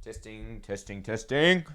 Testing.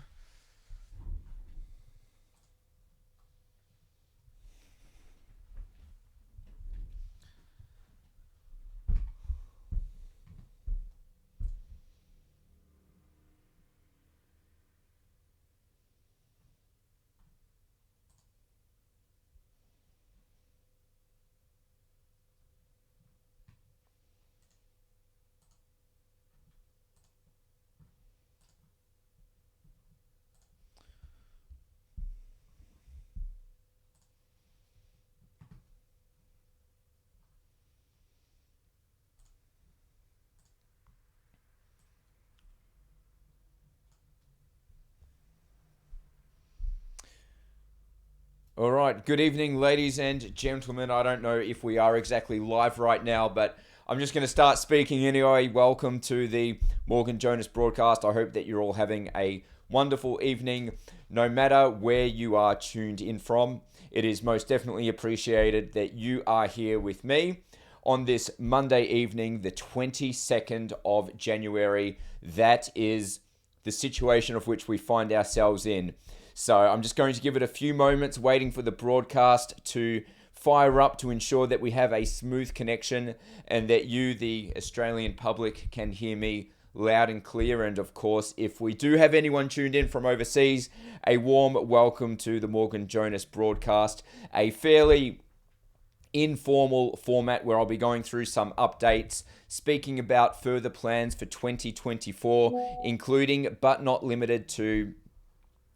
All right, good evening, ladies and gentlemen. I don't know if we are exactly live right now, but I'm just going to start speaking anyway. Welcome to the Morgan Jonas broadcast. I hope that you're all having a wonderful evening, no matter where you are tuned in from. It is most definitely appreciated that you are here with me on this Monday evening, the 22nd of January. That is the situation of which we find ourselves in. So I'm just going to give it a few moments, waiting for the broadcast to fire up to ensure that we have a smooth connection and that you, the Australian public, can hear me loud and clear. And of course, if we do have anyone tuned in from overseas, a warm welcome to the Morgan Jonas broadcast, a fairly informal format where I'll be going through some updates, speaking about further plans for 2024, including but not limited to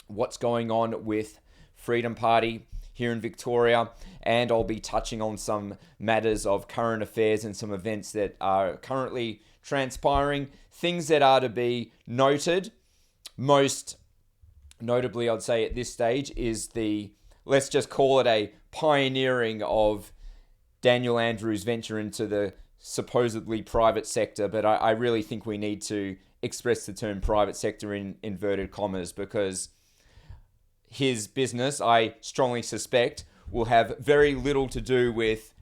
what's going on with Freedom Party here in Victoria, and I'll be touching on some matters of current affairs and some events that are currently transpiring, things that are to be noted. Most notably, I'd say at this stage, is the, let's just call it a pioneering of Daniel Andrews' venture into the supposedly private sector, but I really think we need to express the term private sector in inverted commas, because his business, I strongly suspect, will have very little to do with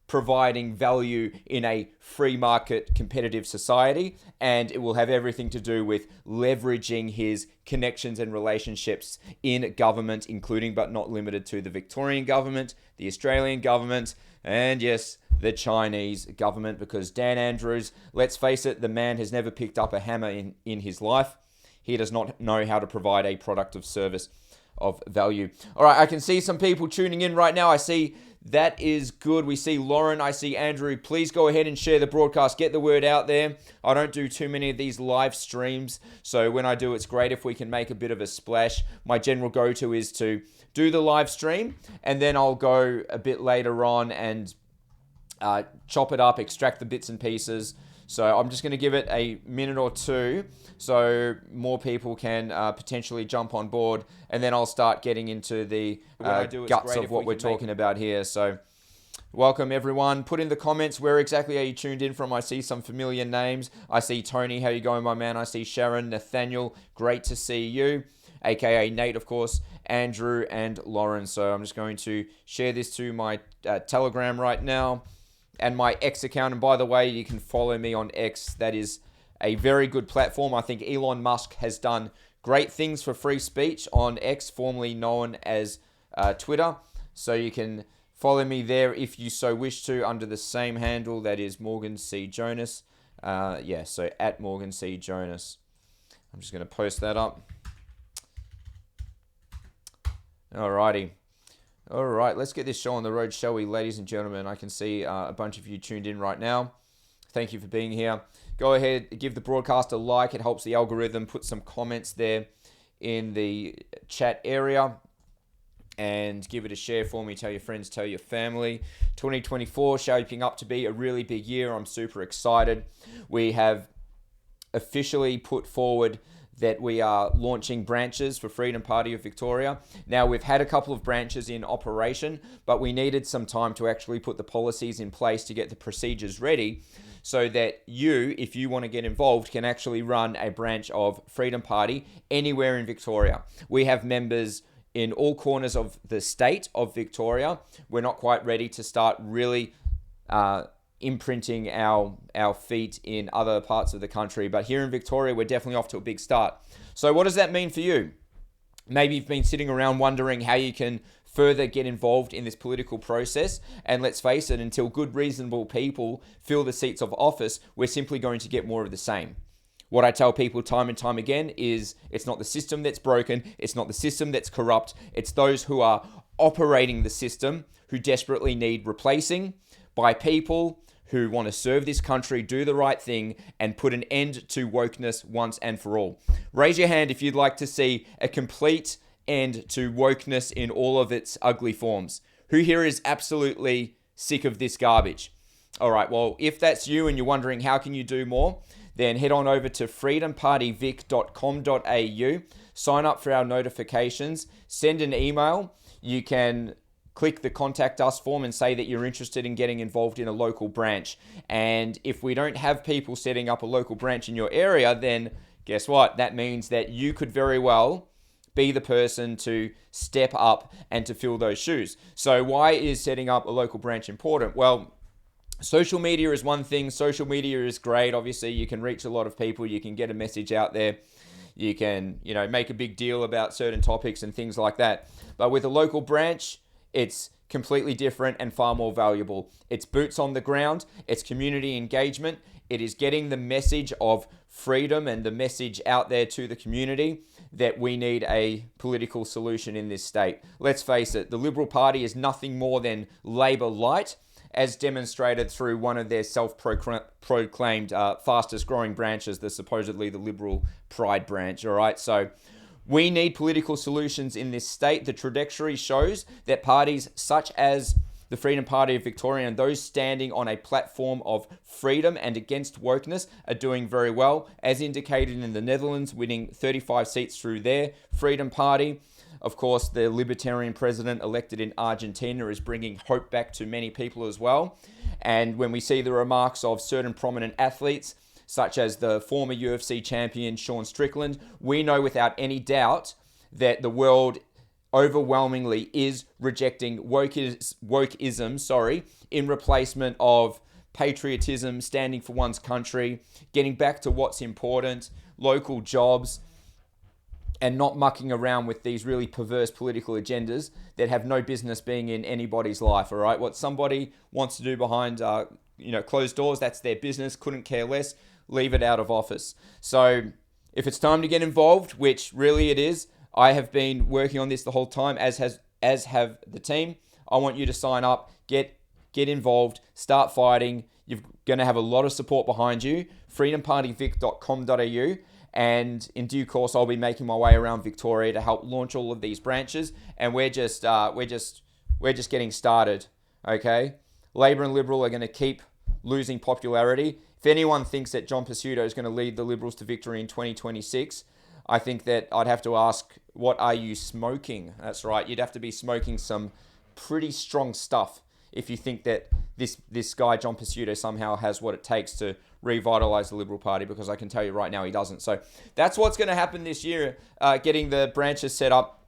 providing value in a free market competitive society, and it will have everything to do with leveraging his connections and relationships in government, including but not limited to the Victorian government, the Australian government, and yes, the Chinese government, because Dan Andrews, let's face it, the man has never picked up a hammer in his life. He does not know how to provide a product of service of value. All right, I can see some people tuning in right now. I see that is good. We see Lauren, I see Andrew. Please go ahead and share the broadcast. Get the word out there. I don't do too many of these live streams, so when I do, it's great if we can make a bit of a splash. My general go-to is to do the live stream, and then I'll go a bit later on and chop it up, extract the bits and pieces. So I'm just going to give it a minute or two so more people can potentially jump on board, and then I'll start getting into the guts of what we're talking about here. So welcome everyone. Put in the comments, where exactly are you tuned in from? I see some familiar names. I see Tony, how you going, my man? I see Sharon, Nathaniel, great to see you, aka Nate, of course, Andrew and Lauren. So I'm just going to share this to my Telegram right now and my X account. And by the way, you can follow me on X. That is a very good platform. I think Elon Musk has done great things for free speech on X, formerly known as Twitter. So you can follow me there if you so wish to, under the same handle, that is Morgan C. Jonas. So at Morgan C. Jonas. I'm just going to post that up. Alrighty. All right, let's get this show on the road, shall we, ladies and gentlemen? I can see a bunch of you tuned in right now. Thank you for being here. Go ahead, give the broadcast a like. It helps the algorithm. Put some comments there in the chat area and give it a share for me. Tell your friends, tell your family. 2024 shaping up to be a really big year. I'm super excited. We have officially put forward that we are launching branches for Freedom Party of Victoria. Now, we've had a couple of branches in operation, but we needed some time to actually put the policies in place to get the procedures ready so that you, if you want to get involved, can actually run a branch of Freedom Party anywhere in Victoria. We have members in all corners of the state of Victoria. We're not quite ready to start really imprinting our feet in other parts of the country. But here in Victoria, we're definitely off to a big start. So what does that mean for you? Maybe you've been sitting around wondering how you can further get involved in this political process. And let's face it, until good, reasonable people fill the seats of office, we're simply going to get more of the same. What I tell people time and time again is it's not the system that's broken, it's not the system that's corrupt, it's those who are operating the system who desperately need replacing by people who want to serve this country, do the right thing, and put an end to wokeness once and for all. Raise your hand if you'd like to see a complete end to wokeness in all of its ugly forms. Who here is absolutely sick of this garbage? All right, well, if that's you and you're wondering how can you do more, then head on over to freedompartyvic.com.au, sign up for our notifications, send an email. You can click the contact us form and say that you're interested in getting involved in a local branch. And if we don't have people setting up a local branch in your area, then guess what? That means that you could very well be the person to step up and to fill those shoes. So why is setting up a local branch important? Well, social media is one thing. Social media is great. Obviously, you can reach a lot of people. You can get a message out there. You can, make a big deal about certain topics and things like that. But with a local branch, it's completely different and far more valuable. It's boots on the ground. It's community engagement. It is getting the message of freedom and the message out there to the community that we need a political solution in this state. Let's face it, the Liberal Party is nothing more than Labor light, as demonstrated through one of their self-proclaimed fastest growing branches, supposedly the Liberal Pride branch. All right, so we need political solutions in this state. The trajectory shows that parties such as the Freedom Party of Victoria and those standing on a platform of freedom and against wokeness are doing very well, as indicated in the Netherlands, winning 35 seats through their Freedom Party. Of course, the libertarian president elected in Argentina is bringing hope back to many people as well. And when we see the remarks of certain prominent athletes, such as the former UFC champion Sean Strickland, we know without any doubt that the world overwhelmingly is rejecting wokeism, in replacement of patriotism, standing for one's country, getting back to what's important, local jobs, and not mucking around with these really perverse political agendas that have no business being in anybody's life, all right? What somebody wants to do behind closed doors, that's their business, couldn't care less, leave it out of office. So if it's time to get involved, which really it is, I have been working on this the whole time, as have the team. I want you to sign up, get involved, start fighting. You're going to have a lot of support behind you. freedompartyvic.com.au. And in due course, I'll be making my way around Victoria to help launch all of these branches. And we're just getting started. Okay, Labor and Liberal are going to keep losing popularity. If anyone thinks that John Pesutto is going to lead the Liberals to victory in 2026, I think that I'd have to ask, what are you smoking? That's right, you'd have to be smoking some pretty strong stuff if you think that this guy, John Pesutto, somehow has what it takes to revitalize the Liberal Party, because I can tell you right now he doesn't. So that's what's going to happen this year, getting the branches set up.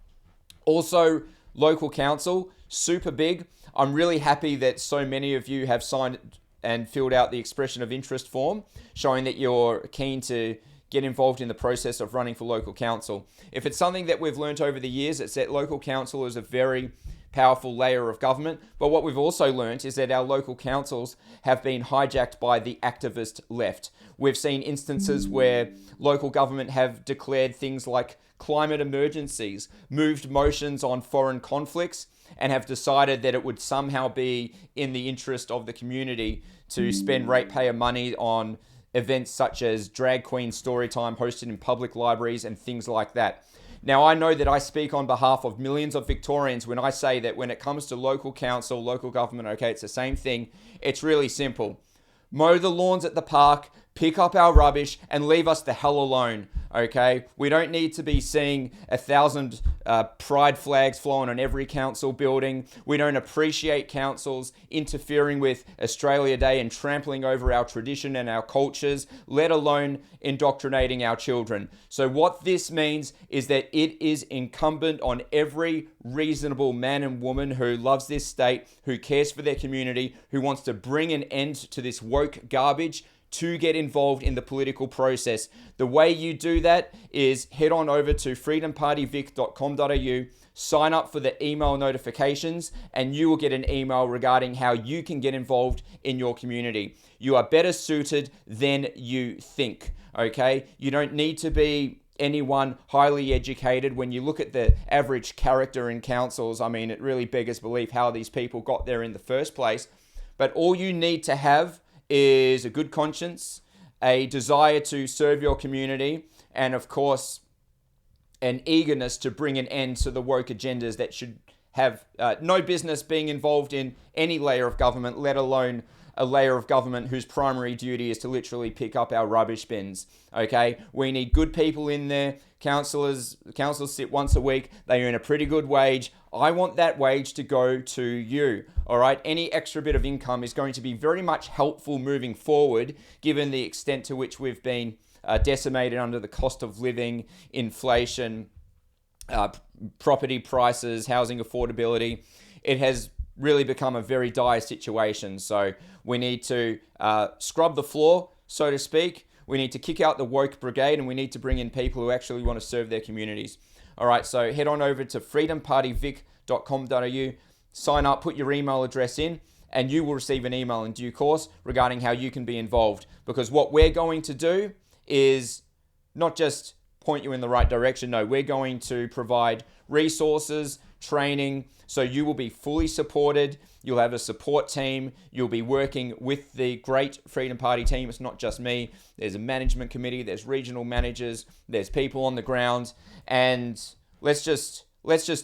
Also, local council, super big. I'm really happy that so many of you have signed and filled out the expression of interest form, showing that you're keen to get involved in the process of running for local council. If it's something that we've learnt over the years, it's that local council is a very powerful layer of government. But what we've also learnt is that our local councils have been hijacked by the activist left. We've seen instances where local government have declared things like climate emergencies, moved motions on foreign conflicts, and have decided that it would somehow be in the interest of the community to spend ratepayer money on events such as drag queen story time hosted in public libraries and things like that. Now, I know that I speak on behalf of millions of Victorians when I say that when it comes to local council, local government, okay, it's the same thing. It's really simple. Mow the lawns at the park, pick up our rubbish and leave us the hell alone, okay? We don't need to be seeing 1,000 pride flags flying on every council building. We don't appreciate councils interfering with Australia Day and trampling over our tradition and our cultures, let alone indoctrinating our children. So what this means is that it is incumbent on every reasonable man and woman who loves this state, who cares for their community, who wants to bring an end to this woke garbage, to get involved in the political process. The way you do that is head on over to freedompartyvic.com.au, sign up for the email notifications, and you will get an email regarding how you can get involved in your community. You are better suited than you think, okay? You don't need to be anyone highly educated. When you look at the average character in councils, I mean, it really beggars belief how these people got there in the first place. But all you need to have is a good conscience, a desire to serve your community, and of course, an eagerness to bring an end to the woke agendas that should have no business being involved in any layer of government, let alone a layer of government whose primary duty is to literally pick up our rubbish bins, okay? We need good people in there. Councillors sit once a week. They earn a pretty good wage. I want that wage to go to you, all right? Any extra bit of income is going to be very much helpful moving forward, given the extent to which we've been decimated under the cost of living, inflation, property prices, housing affordability. It has really become a very dire situation. So we need to scrub the floor, so to speak. We need to kick out the woke brigade, and we need to bring in people who actually want to serve their communities. All right, so head on over to freedompartyvic.com.au, sign up, put your email address in, and you will receive an email in due course regarding how you can be involved. Because what we're going to do is not just point you in the right direction. No, we're going to provide resources, training, so you will be fully supported. You'll have a support team. You'll be working with the great Freedom Party team. It's not just me. There's a management committee. There's regional managers. There's people on the ground. And let's just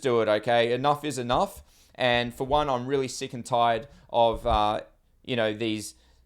do it, okay? Enough is enough. And for one, I'm really sick and tired of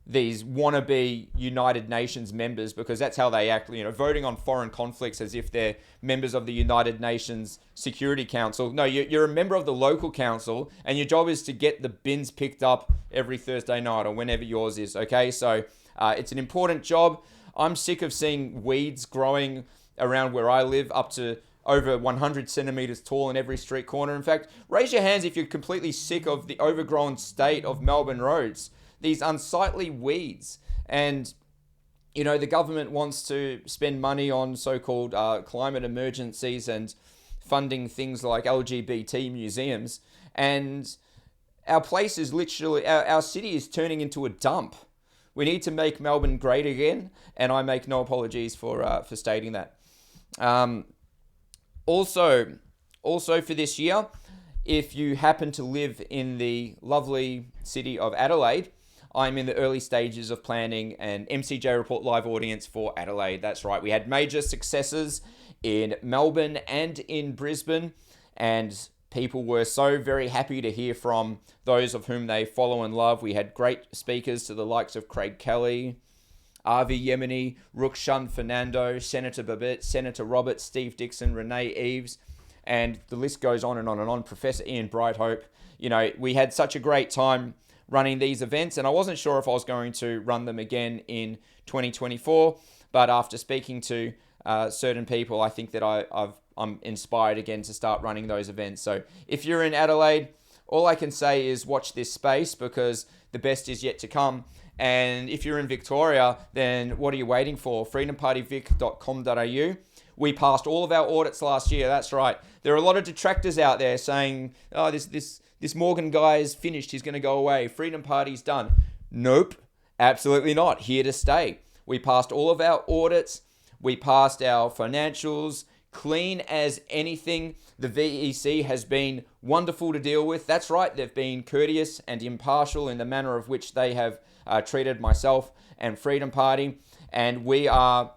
these wannabe United Nations members, because that's how they act, voting on foreign conflicts as if they're members of the United Nations Security Council. No, you're a member of the local council, and your job is to get the bins picked up every Thursday night or whenever yours is, okay? So it's an important job. I'm sick of seeing weeds growing around where I live up to over 100 centimeters tall in every street corner. In fact, raise your hands if you're completely sick of the overgrown state of Melbourne roads. These unsightly weeds. And, the government wants to spend money on so-called climate emergencies and funding things like LGBT museums. And our place is literally, our city is turning into a dump. We need to make Melbourne great again. And I make no apologies for stating that. Also for this year, if you happen to live in the lovely city of Adelaide, I'm in the early stages of planning an MCJ Report live audience for Adelaide. That's right. We had major successes in Melbourne and in Brisbane, and people were so very happy to hear from those of whom they follow and love. We had great speakers to the likes of Craig Kelly, Avi Yemeni, Rukshan Fernando, Senator Babbitt, Senator Roberts, Steve Dixon, Renee Eves, and the list goes on and on and on. Professor Ian Brighthope. We had such a great time running these events, and I wasn't sure if I was going to run them again in 2024, but after speaking to certain people, I think that I'm inspired again to start running those events. So if you're in Adelaide, all I can say is watch this space, because the best is yet to come. And if you're in Victoria, then what are you waiting for? freedompartyvic.com.au. We passed all of our audits last year. That's right. There are a lot of detractors out there saying, oh, this Morgan guy is finished. He's going to go away. Freedom Party's done. Nope, absolutely not. Here to stay. We passed all of our audits. We passed our financials. Clean as anything. The VEC has been wonderful to deal with. That's right. They've been courteous and impartial in the manner of which they have treated myself and Freedom Party. And we are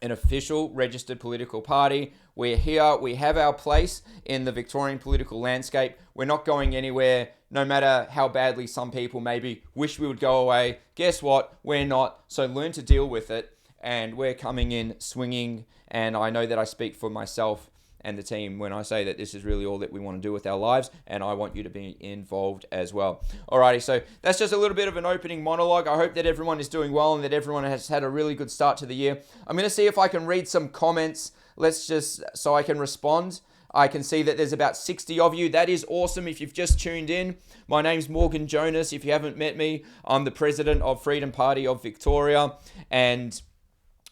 an official registered political party. We're here. We have our place in the Victorian political landscape. We're not going anywhere no matter how badly some people maybe wish we would go away, guess what? We're not. So learn to deal with it. And we're coming in swinging. And I know that I speak for myself and the team when I say that this is really all that we want to do with our lives, and I want you to be involved as well. Alrighty, so that's just a little bit of an opening monologue. I hope that everyone is doing well and that everyone has had a really good start to the year. I'm going to see if I can read some comments. So I can respond. I can see that there's about 60 of you. That is awesome. If you've just tuned in, my name's Morgan Jonas. If you haven't met me, I'm the president of Freedom Party of Victoria, and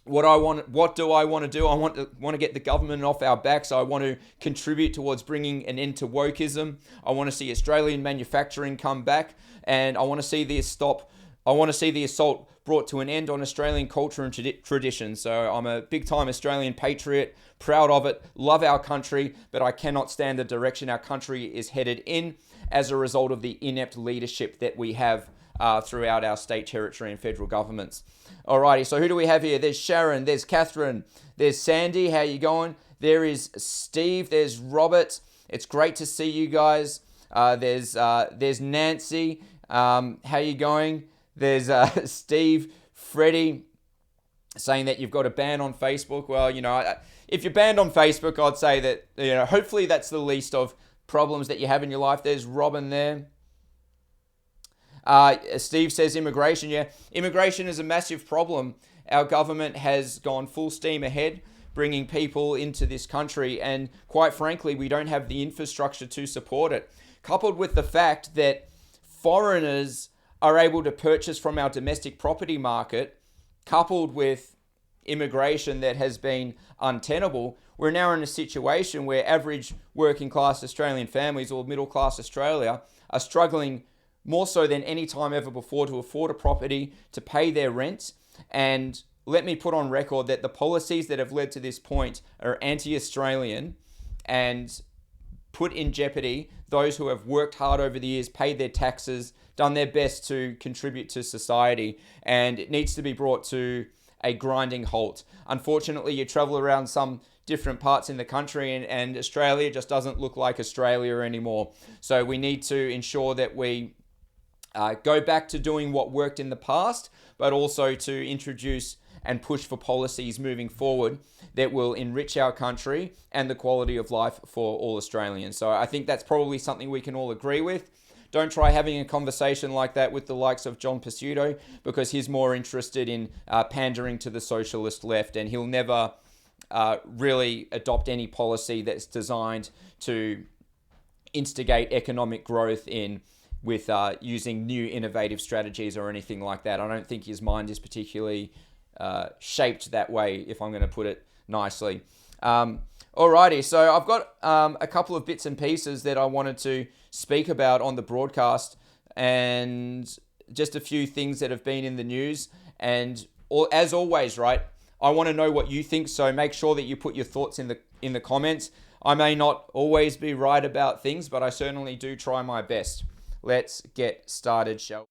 what do I want to do? I want to get the government off our backs. I want to contribute towards bringing an end to wokeism. I want to see Australian manufacturing come back, and I want to see this stop. I want to see the assault brought to an end on Australian culture and tradition. So I'm a big-time Australian patriot, proud of it, love our country, but I cannot stand the direction our country is headed in as a result of the inept leadership that we have throughout our state, territory, and federal governments. Alrighty, so who do we have here? There's Sharon, there's Catherine, there's Sandy. How you going? There is Steve, there's Robert. It's great to see you guys. There's Nancy. How you going? There's Steve, Freddie, saying that you've got a ban on Facebook. Well, if you're banned on Facebook, I'd say that, hopefully that's the least of problems that you have in your life. There's Robin there. Steve says immigration. Yeah, immigration is a massive problem. Our government has gone full steam ahead, bringing people into this country, and quite frankly, we don't have the infrastructure to support it. Coupled with the fact that foreigners are able to purchase from our domestic property market, coupled with immigration that has been untenable, we're now in a situation where average working class Australian families or middle class Australia are struggling more so than any time ever before to afford a property, to pay their rent. And let me put on record that the policies that have led to this point are anti-Australian and put in jeopardy those who have worked hard over the years, paid their taxes, done their best to contribute to society, and it needs to be brought to a grinding halt. Unfortunately, you travel around some different parts in the country and Australia just doesn't look like Australia anymore. So we need to ensure that we go back to doing what worked in the past, but also to introduce and push for policies moving forward that will enrich our country and the quality of life for all Australians. So I think that's probably something we can all agree with. Don't try having a conversation like that with the likes of John Pesutto, because he's more interested in pandering to the socialist left, and he'll never really adopt any policy that's designed to instigate economic growth with using new innovative strategies or anything like that. I don't think his mind is particularly shaped that way, if I'm going to put it nicely. Alrighty, so I've got a couple of bits and pieces that I wanted to speak about on the broadcast, and just a few things that have been in the news. And as always, right, I want to know what you think, so make sure that you put your thoughts in the comments. I may not always be right about things, but I certainly do try my best. Let's get started, shall we?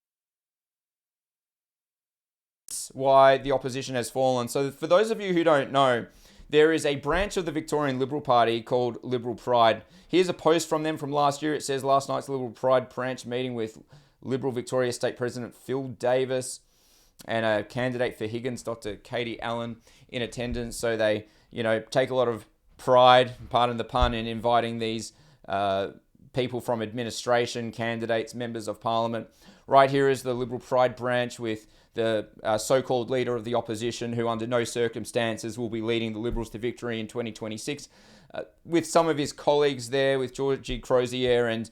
That's why the opposition has fallen. So for those of you who don't know, there is a branch of the Victorian Liberal Party called Liberal Pride. Here's a post from them from last year. It says, last night's Liberal Pride branch meeting with Liberal Victoria State President Phil Davis and a candidate for Higgins, Dr. Katie Allen, in attendance. So they, take a lot of pride, pardon the pun, in inviting these people from administration, candidates, members of parliament. Right here is the Liberal Pride branch with the so-called leader of the opposition, who under no circumstances will be leading the Liberals to victory in 2026, with some of his colleagues there, with Dodgy Crozier and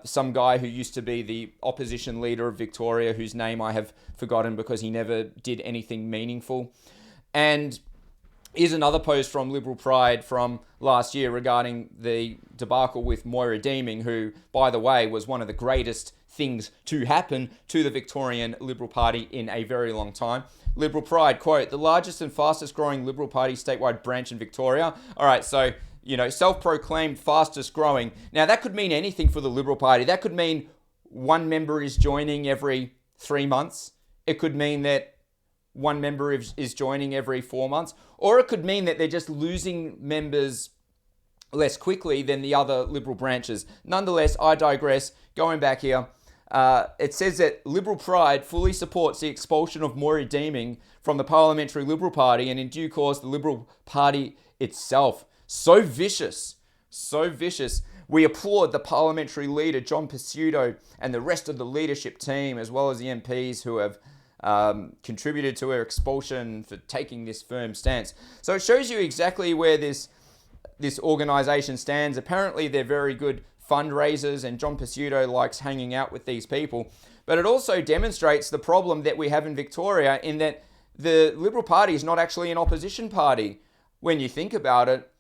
some guy who used to be the opposition leader of Victoria, whose name I have forgotten because he never did anything meaningful. And here's another post from Liberal Pride from last year regarding the debacle with Moira Deeming, who, by the way, was one of the greatest things to happen to the Victorian Liberal Party in a very long time. Liberal Pride, quote, the largest and fastest growing Liberal Party statewide branch in Victoria. All right, so, self-proclaimed fastest growing. Now, that could mean anything for the Liberal Party. That could mean one member is joining every 3 months. It could mean that one member is joining every 4 months. Or it could mean that they're just losing members less quickly than the other Liberal branches. Nonetheless, I digress. Going back here, it says that Liberal Pride fully supports the expulsion of Mauri Deeming from the Parliamentary Liberal Party and in due course the Liberal Party itself. So vicious. So vicious. We applaud the parliamentary leader, John Pizzuto, and the rest of the leadership team, as well as the MPs who have contributed to her expulsion for taking this firm stance. So it shows you exactly where this organisation stands. Apparently, they're very good fundraisers, and John Pizzuto likes hanging out with these people. But it also demonstrates the problem that we have in Victoria in that the Liberal Party is not actually an opposition party. When you think about it,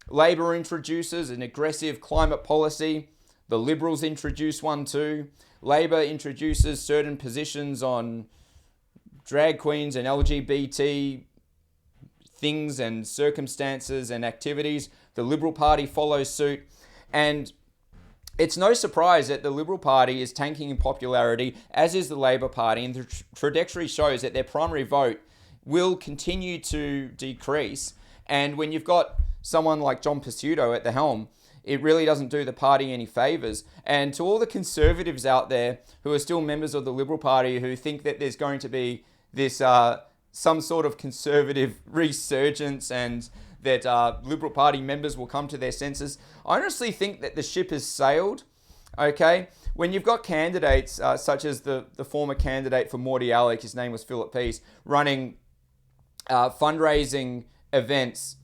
Labor introduces an aggressive climate policy. The Liberals introduce one too. Labor introduces certain positions on drag queens and LGBT things and circumstances and activities. The Liberal Party follows suit. And it's no surprise that the Liberal Party is tanking in popularity, as is the Labor Party. And the trajectory shows that their primary vote will continue to decrease. And when you've got someone like John Pizzuto at the helm, it really doesn't do the party any favours. And to all the Conservatives out there who are still members of the Liberal Party who think that there's going to be this some sort of Conservative resurgence and that Liberal Party members will come to their senses, I honestly think that the ship has sailed, okay? When you've got candidates such as the former candidate for Morty Alec, his name was Philip Pease, running fundraising events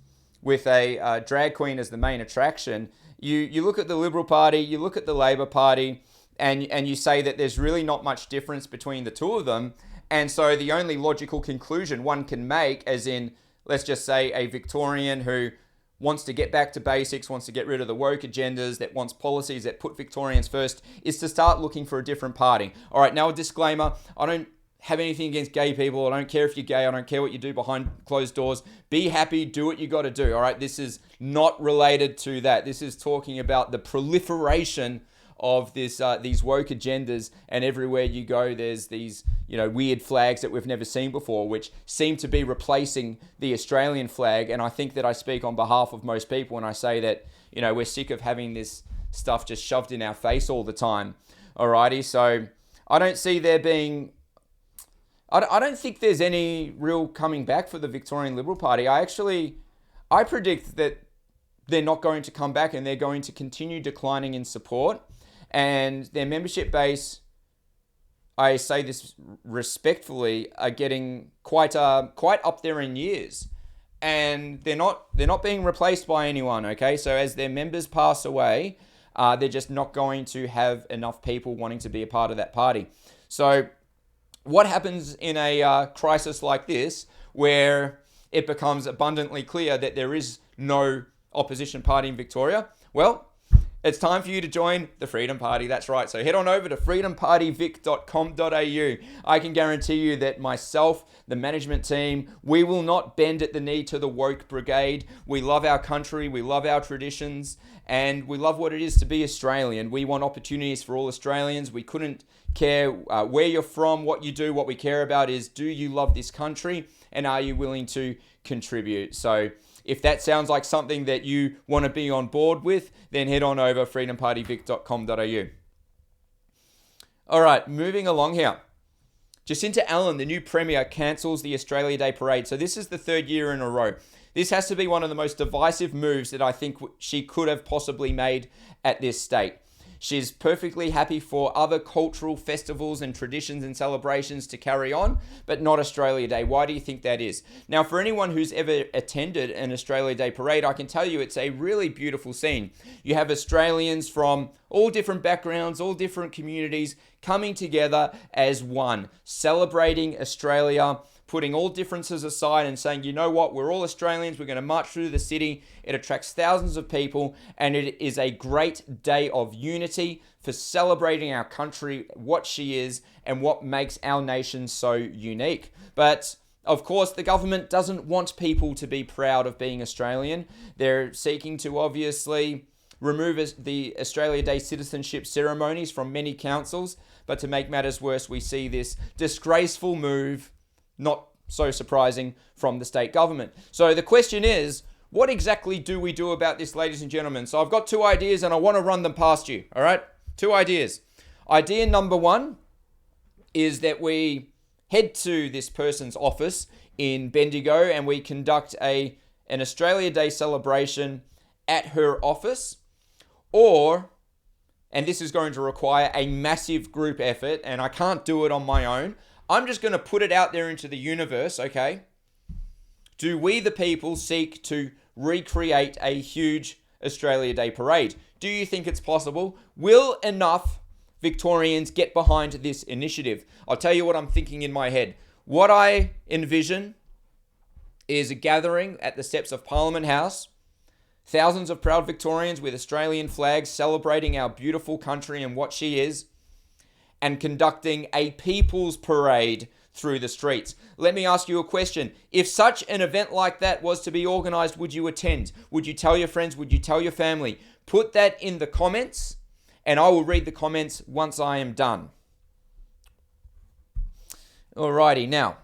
with a drag queen as the main attraction, you look at the Liberal Party, you look at the Labor Party, and you say that there's really not much difference between the two of them. And so the only logical conclusion one can make, as in, let's just say a Victorian who wants to get back to basics, wants to get rid of the woke agendas, that wants policies that put Victorians first, is to start looking for a different party. All right, now a disclaimer, I don't have anything against gay people. I don't care if you're gay. I don't care what you do behind closed doors. Be happy. Do what you got to do. All right. This is not related to that. This is talking about the proliferation of these woke agendas, and everywhere you go, there's these weird flags that we've never seen before, which seem to be replacing the Australian flag. And I think that I speak on behalf of most people when I say that we're sick of having this stuff just shoved in our face all the time. Alrighty. So I don't see there being. I don't think there's any real coming back for the Victorian Liberal Party. I predict that they're not going to come back and they're going to continue declining in support. And their membership base, I say this respectfully, are getting quite up there in years. And they're not being replaced by anyone, okay? So as their members pass away, they're just not going to have enough people wanting to be a part of that party. So what happens in a crisis like this, where it becomes abundantly clear that there is no opposition party in Victoria? Well, it's time for you to join the Freedom Party. That's right. So head on over to freedompartyvic.com.au. I can guarantee you that myself, the management team, we will not bend at the knee to the woke brigade. We love our country. We love our traditions. And we love what it is to be Australian. We want opportunities for all Australians. We couldn't care where you're from, what you do. What we care about is, do you love this country? And are you willing to contribute? So if that sounds like something that you want to be on board with, then head on over freedompartyvic.com.au. All right, moving along here. Jacinta Allen, the new Premier, cancels the Australia Day Parade. So this is the third year in a row. This has to be one of the most divisive moves that I think she could have possibly made at this state. She's perfectly happy for other cultural festivals and traditions and celebrations to carry on, but not Australia Day. Why do you think that is? Now, for anyone who's ever attended an Australia Day parade, I can tell you it's a really beautiful scene. You have Australians from all different backgrounds, all different communities coming together as one, celebrating Australia, putting all differences aside and saying, you know what, we're all Australians, we're going to march through the city. It attracts thousands of people, and it is a great day of unity for celebrating our country, what she is, and what makes our nation so unique. But of course, the government doesn't want people to be proud of being Australian. They're seeking to obviously remove the Australia Day citizenship ceremonies from many councils. But to make matters worse, we see this disgraceful move, not so surprising, from the state government. So the question is, what exactly do we do about this, ladies and gentlemen? So I've got two ideas and I want to run them past you. All right. Two ideas. Idea number one is that we head to this person's office in Bendigo and we conduct an Australia Day celebration at her office, or, and this is going to require a massive group effort and I can't do it on my own, I'm just going to put it out there into the universe, okay? Do we the people seek to recreate a huge Australia Day parade? Do you think it's possible? Will enough Victorians get behind this initiative? I'll tell you what I'm thinking in my head. What I envision is a gathering at the steps of Parliament House, thousands of proud Victorians with Australian flags celebrating our beautiful country and what she is, and conducting a people's parade through the streets. Let me ask you a question. If such an event like that was to be organized, would you attend? Would you tell your friends? Would you tell your family? Put that in the comments and I will read the comments once I am done. Alrighty, now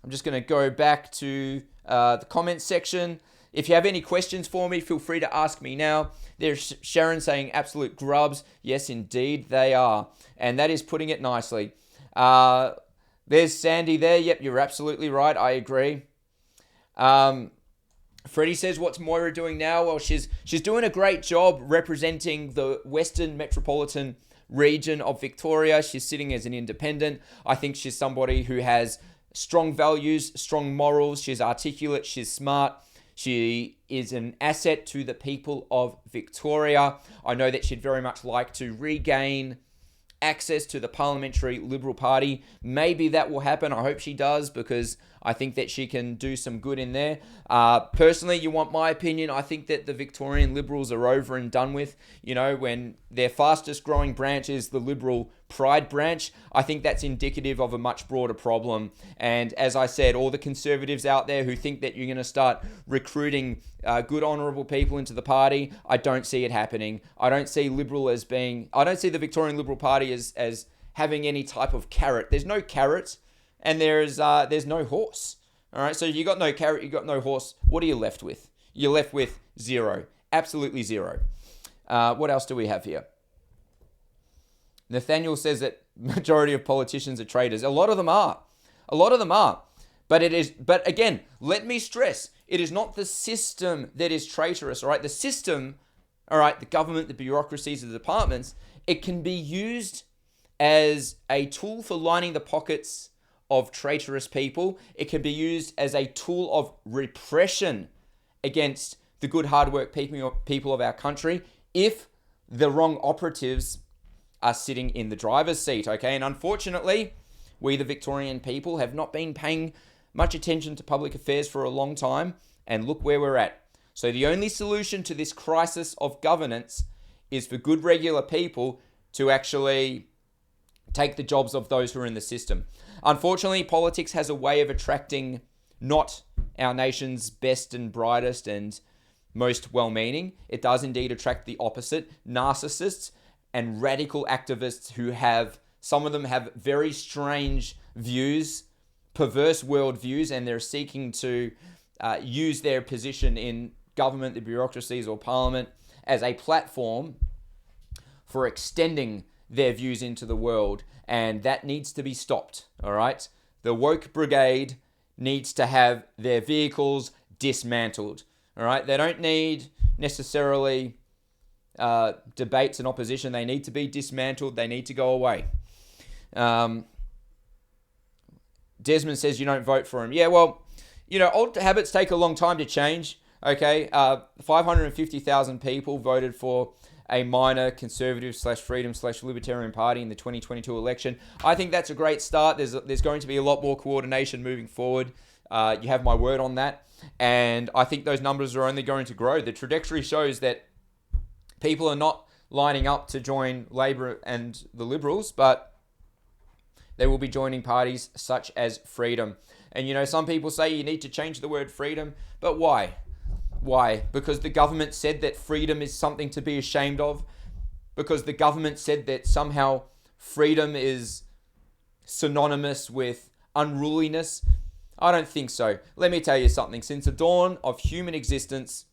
I'm just going to go back to the comments section. If you have any questions for me, feel free to ask me now. There's Sharon saying absolute grubs. Yes, indeed, they are. And that is putting it nicely. There's Sandy there. Yep, you're absolutely right. I agree. Freddie says, what's Moira doing now? Well, she's doing a great job representing the Western Metropolitan region of Victoria. She's sitting as an independent. I think she's somebody who has strong values, strong morals. She's articulate. She's smart. She is an asset to the people of Victoria. I know that she'd very much like to regain access to the Parliamentary Liberal Party. Maybe that will happen. I hope she does, because I think that she can do some good in there. Personally, you want my opinion, I think that the Victorian Liberals are over and done with. You know, when their fastest growing branch is the Liberal Pride branch, I think that's indicative of a much broader problem. And as I said, all the Conservatives out there who think that you're going to start recruiting good, honourable people into the party, I don't see it happening. I don't see I don't see the Victorian Liberal Party as having any type of carrot. There's no carrot and there's no horse. All right, so you got no carrot, you got no horse. What are you left with? You're left with zero. Absolutely zero. What else do we have here? Nathaniel says that majority of politicians are traitors. A lot of them are. But again, let me stress, it is not the system that is traitorous, all right? The system, all right, the government, the bureaucracies, the departments, it can be used as a tool for lining the pockets of traitorous people. It can be used as a tool of repression against the good, hard work people of our country if the wrong operatives are sitting in the driver's seat, okay? And unfortunately, we the Victorian people have not been paying much attention to public affairs for a long time, and look where we're at. So the only solution to this crisis of governance is for good, regular people to actually take the jobs of those who are in the system. Unfortunately, politics has a way of attracting not our nation's best and brightest and most well-meaning. It does indeed attract the opposite, narcissists and radical activists who some of them have very strange views, perverse worldviews, and they're seeking to use their position in government, the bureaucracies or parliament as a platform for extending their views into the world. And that needs to be stopped, all right? The woke brigade needs to have their vehicles dismantled, all right? They don't need necessarily debates and opposition. They need to be dismantled. They need to go away. Desmond says you don't vote for him. Yeah, well, you know, old habits take a long time to change. Okay, 550,000 people voted for a minor conservative / freedom / libertarian party in the 2022 election. I think that's a great start. There's going to be a lot more coordination moving forward. You have my word on that. And I think those numbers are only going to grow. The trajectory shows that people are not lining up to join Labor and the Liberals, but they will be joining parties such as Freedom. And, you know, some people say you need to change the word freedom, but why? Why? Because the government said that freedom is something to be ashamed of? Because the government said that somehow freedom is synonymous with unruliness? I don't think so. Let me tell you something. Since the dawn of human existence,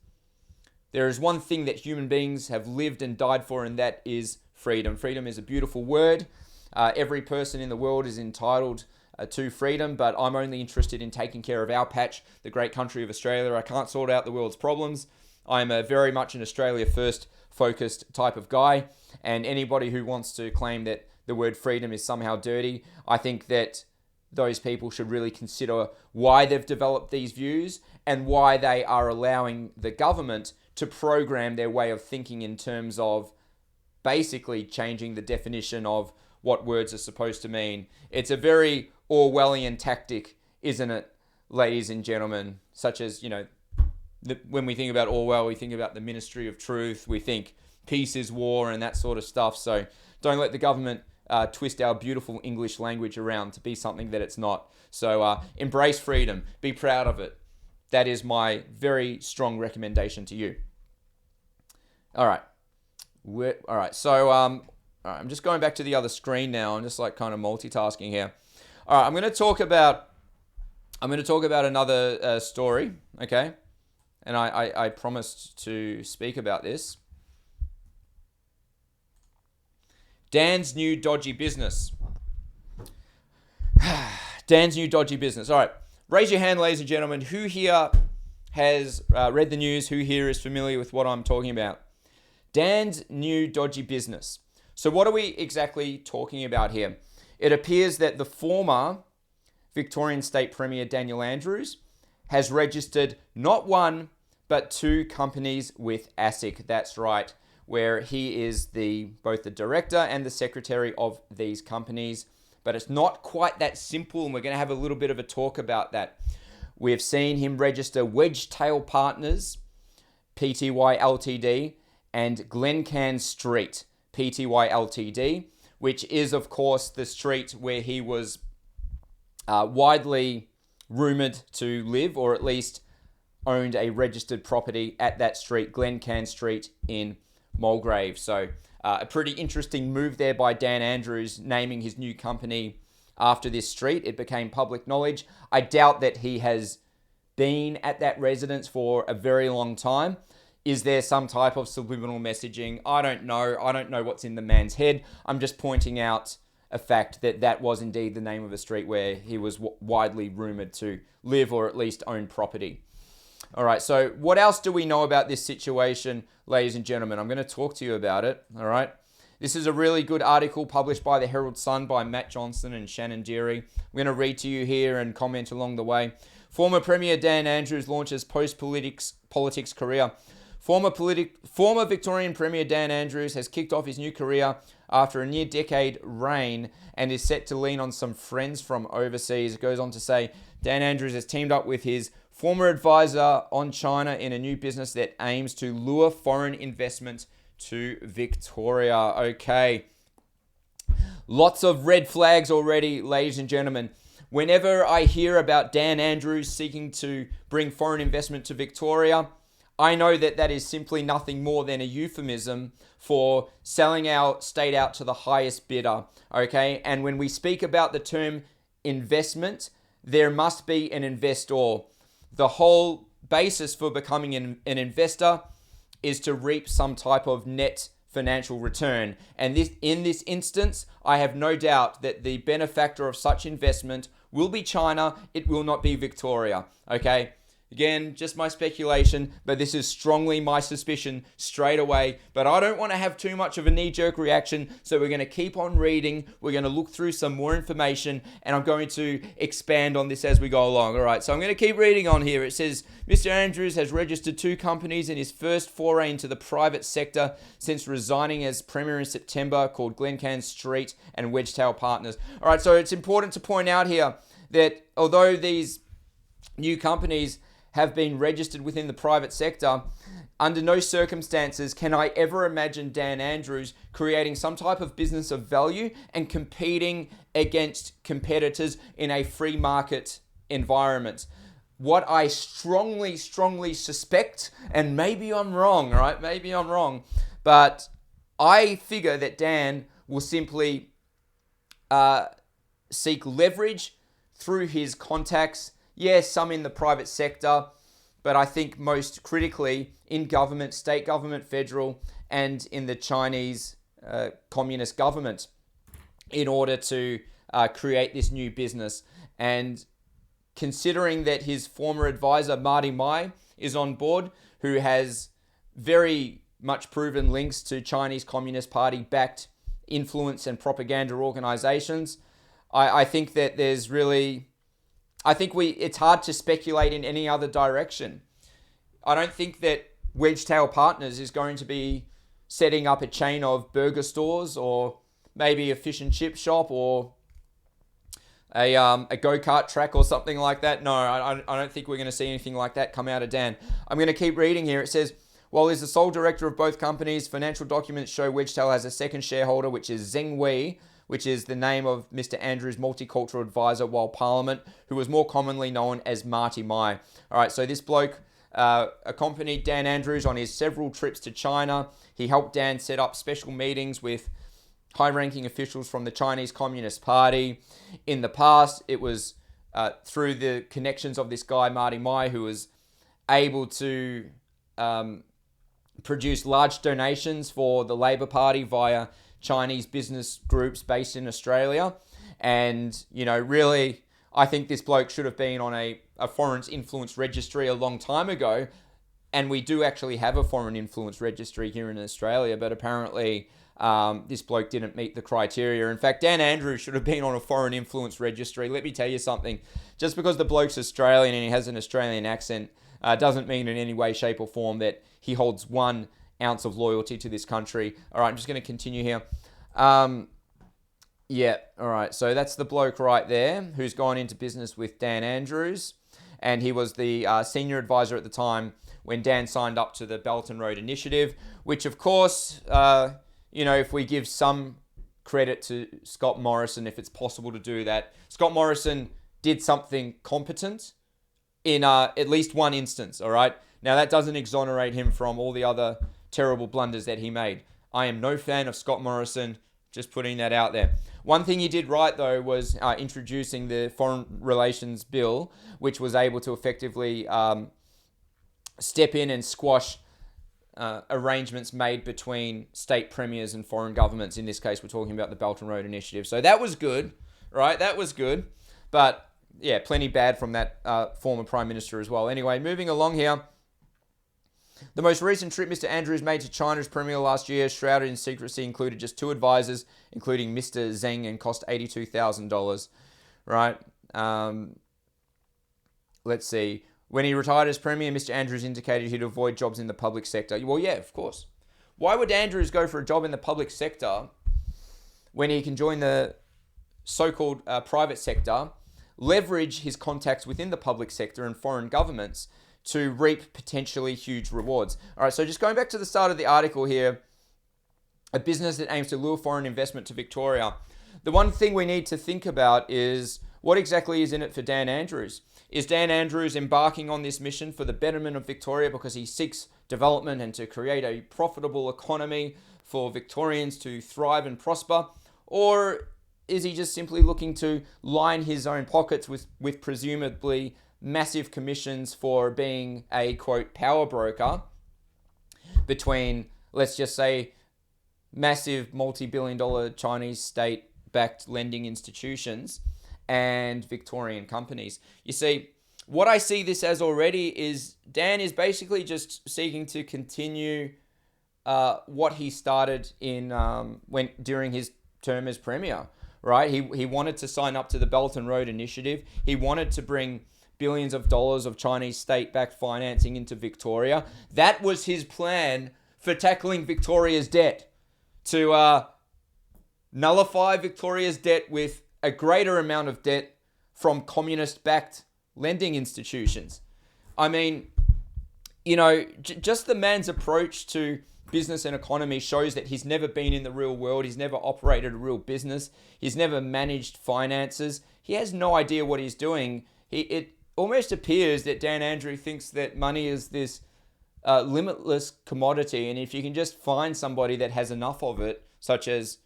there is one thing that human beings have lived and died for, and that is freedom. Freedom is a beautiful word. Every person in the world is entitled to freedom, but I'm only interested in taking care of our patch, the great country of Australia. I can't sort out the world's problems. I'm very much an Australia first focused type of guy, and anybody who wants to claim that the word freedom is somehow dirty, I think that those people should really consider why they've developed these views and why they are allowing the government to program their way of thinking in terms of basically changing the definition of what words are supposed to mean. It's a very Orwellian tactic, isn't it, ladies and gentlemen? Such as, when we think about Orwell, we think about the Ministry of Truth, we think peace is war and that sort of stuff. So don't let the government twist our beautiful English language around to be something that it's not. So embrace freedom. Be proud of it. That is my very strong recommendation to you. All right. All right. So I'm just going back to the other screen now. I'm just like kind of multitasking here. All right. I'm going to talk about another story. Okay. And I promised to speak about this. Dan's new dodgy business. Dan's new dodgy business. All right. Raise your hand, ladies and gentlemen. Who here has read the news? Who here is familiar with what I'm talking about? Dan's new dodgy business. So what are we exactly talking about here? It appears that the former Victorian State Premier Daniel Andrews has registered not one, but two companies with ASIC. That's right, where he is both the director and the secretary of these companies. But it's not quite that simple, and we're going to have a little bit of a talk about that. We've seen him register Wedgetail Partners, Pty Ltd, and Glencairn Street, Pty Ltd, which is, of course, the street where he was widely rumoured to live, or at least owned a registered property at that street, Glencairn Street in Mulgrave. So a pretty interesting move there by Dan Andrews, naming his new company after this street. It became public knowledge. I doubt that he has been at that residence for a very long time. Is there some type of subliminal messaging? I don't know. I don't know what's in the man's head. I'm just pointing out a fact that that was indeed the name of a street where he was widely rumoured to live, or at least own property. All right, so what else do we know about this situation, ladies and gentlemen? I'm going to talk to you about it, all right? This is a really good article published by the Herald Sun by Matt Johnson and Shannon Deary. I'm going to read to you here and comment along the way. Former Premier Dan Andrews launches post-politics career. Former Victorian Premier Dan Andrews has kicked off his new career after a near-decade reign and is set to lean on some friends from overseas. It goes on to say, Dan Andrews has teamed up with his former advisor on China in a new business that aims to lure foreign investment to Victoria. Okay. Lots of red flags already, ladies and gentlemen. Whenever I hear about Dan Andrews seeking to bring foreign investment to Victoria, I know that that is simply nothing more than a euphemism for selling our state out to the highest bidder. Okay. And when we speak about the term investment, there must be an investor. The whole basis for becoming an investor is to reap some type of net financial return. And in this instance, I have no doubt that the benefactor of such investment will be China. It will not be Victoria. Okay? Again, just my speculation, but this is strongly my suspicion straight away. But I don't want to have too much of a knee-jerk reaction, so we're going to keep on reading. We're going to look through some more information, and I'm going to expand on this as we go along. All right, so I'm going to keep reading on here. It says, Mr. Andrews has registered two companies in his first foray into the private sector since resigning as Premier in September, called Glencairn Street and Wedgetail Partners. All right, so it's important to point out here that although these new companies have been registered within the private sector, under no circumstances can I ever imagine Dan Andrews creating some type of business of value and competing against competitors in a free market environment. What I strongly suspect, and maybe I'm wrong, right? Maybe I'm wrong, but I figure that Dan will simply seek leverage through his contacts Yes, some in the private sector, but I think most critically in government, state government, federal, and in the Chinese communist government, in order to create this new business. And considering that his former advisor, Marty Mai, is on board, who has very much proven links to Chinese Communist Party-backed influence and propaganda organizations, I think that there's really... it's hard to speculate in any other direction. I don't think that Wedgetail Partners is going to be setting up a chain of burger stores or maybe a fish and chip shop or a go-kart track or something like that. No, I don't think we're going to see anything like that come out of Dan. I'm going to keep reading here. It says, while he's the sole director of both companies, financial documents show Wedgetail has a second shareholder, which is Zheng Wei, which is the name of Mr. Andrews' multicultural advisor while Parliament, who was more commonly known as Marty Mai. All right, so this bloke accompanied Dan Andrews on his several trips to China. He helped Dan set up special meetings with high-ranking officials from the Chinese Communist Party. In the past, it was through the connections of this guy, Marty Mai, who was able to produce large donations for the Labor Party via Chinese business groups based in Australia. And, really, I think this bloke should have been on a foreign influence registry a long time ago. And we do actually have a foreign influence registry here in Australia, but apparently this bloke didn't meet the criteria. In fact, Dan Andrews should have been on a foreign influence registry. Let me tell you something. Just because the bloke's Australian and he has an Australian accent doesn't mean in any way, shape or form that he holds 1 ounce of loyalty to this country. All right, I'm just going to continue here. Yeah, all right. So that's the bloke right there who's gone into business with Dan Andrews. And he was the senior advisor at the time when Dan signed up to the Belt and Road Initiative, which, of course, if we give some credit to Scott Morrison, if it's possible to do that, Scott Morrison did something competent in at least one instance, all right? Now, that doesn't exonerate him from all the other terrible blunders that he made. I am no fan of Scott Morrison, just putting that out there. One thing he did right, though, was introducing the Foreign Relations Bill, which was able to effectively step in and squash arrangements made between state premiers and foreign governments. In this case, we're talking about the Belt and Road Initiative. So that was good, right? That was good. But, yeah, plenty bad from that former Prime Minister as well. Anyway, moving along here. The most recent trip Mr. Andrews made to China's premier last year, shrouded in secrecy, included just 2 advisors, including Mr. Zheng, and cost $82,000, right? Let's see. When he retired as premier, Mr. Andrews indicated he'd avoid jobs in the public sector. Well, yeah, of course. Why would Andrews go for a job in the public sector when he can join the so-called private sector, leverage his contacts within the public sector and foreign governments to reap potentially huge rewards? All right, so just going back to the start of the article here, a business that aims to lure foreign investment to Victoria. The one thing we need to think about is what exactly is in it for Dan Andrews? Is Dan Andrews embarking on this mission for the betterment of Victoria because he seeks development and to create a profitable economy for Victorians to thrive and prosper? Or is he just simply looking to line his own pockets with presumably massive commissions for being a, quote, power broker between, let's just say, massive multi-billion-dollar Chinese state-backed lending institutions and Victorian companies? You see, what I see this as already is Dan is basically just seeking to continue what he started in during his term as premier, right? He wanted to sign up to the Belt and Road Initiative. He wanted to bring billions of dollars of Chinese state-backed financing into Victoria. That was his plan for tackling Victoria's debt, to nullify Victoria's debt with a greater amount of debt from communist-backed lending institutions. I mean, just the man's approach to business and economy shows that he's never been in the real world. He's never operated a real business. He's never managed finances. He has no idea what he's doing. It almost appears that Dan Andrews thinks that money is this limitless commodity, and if you can just find somebody that has enough of it, such as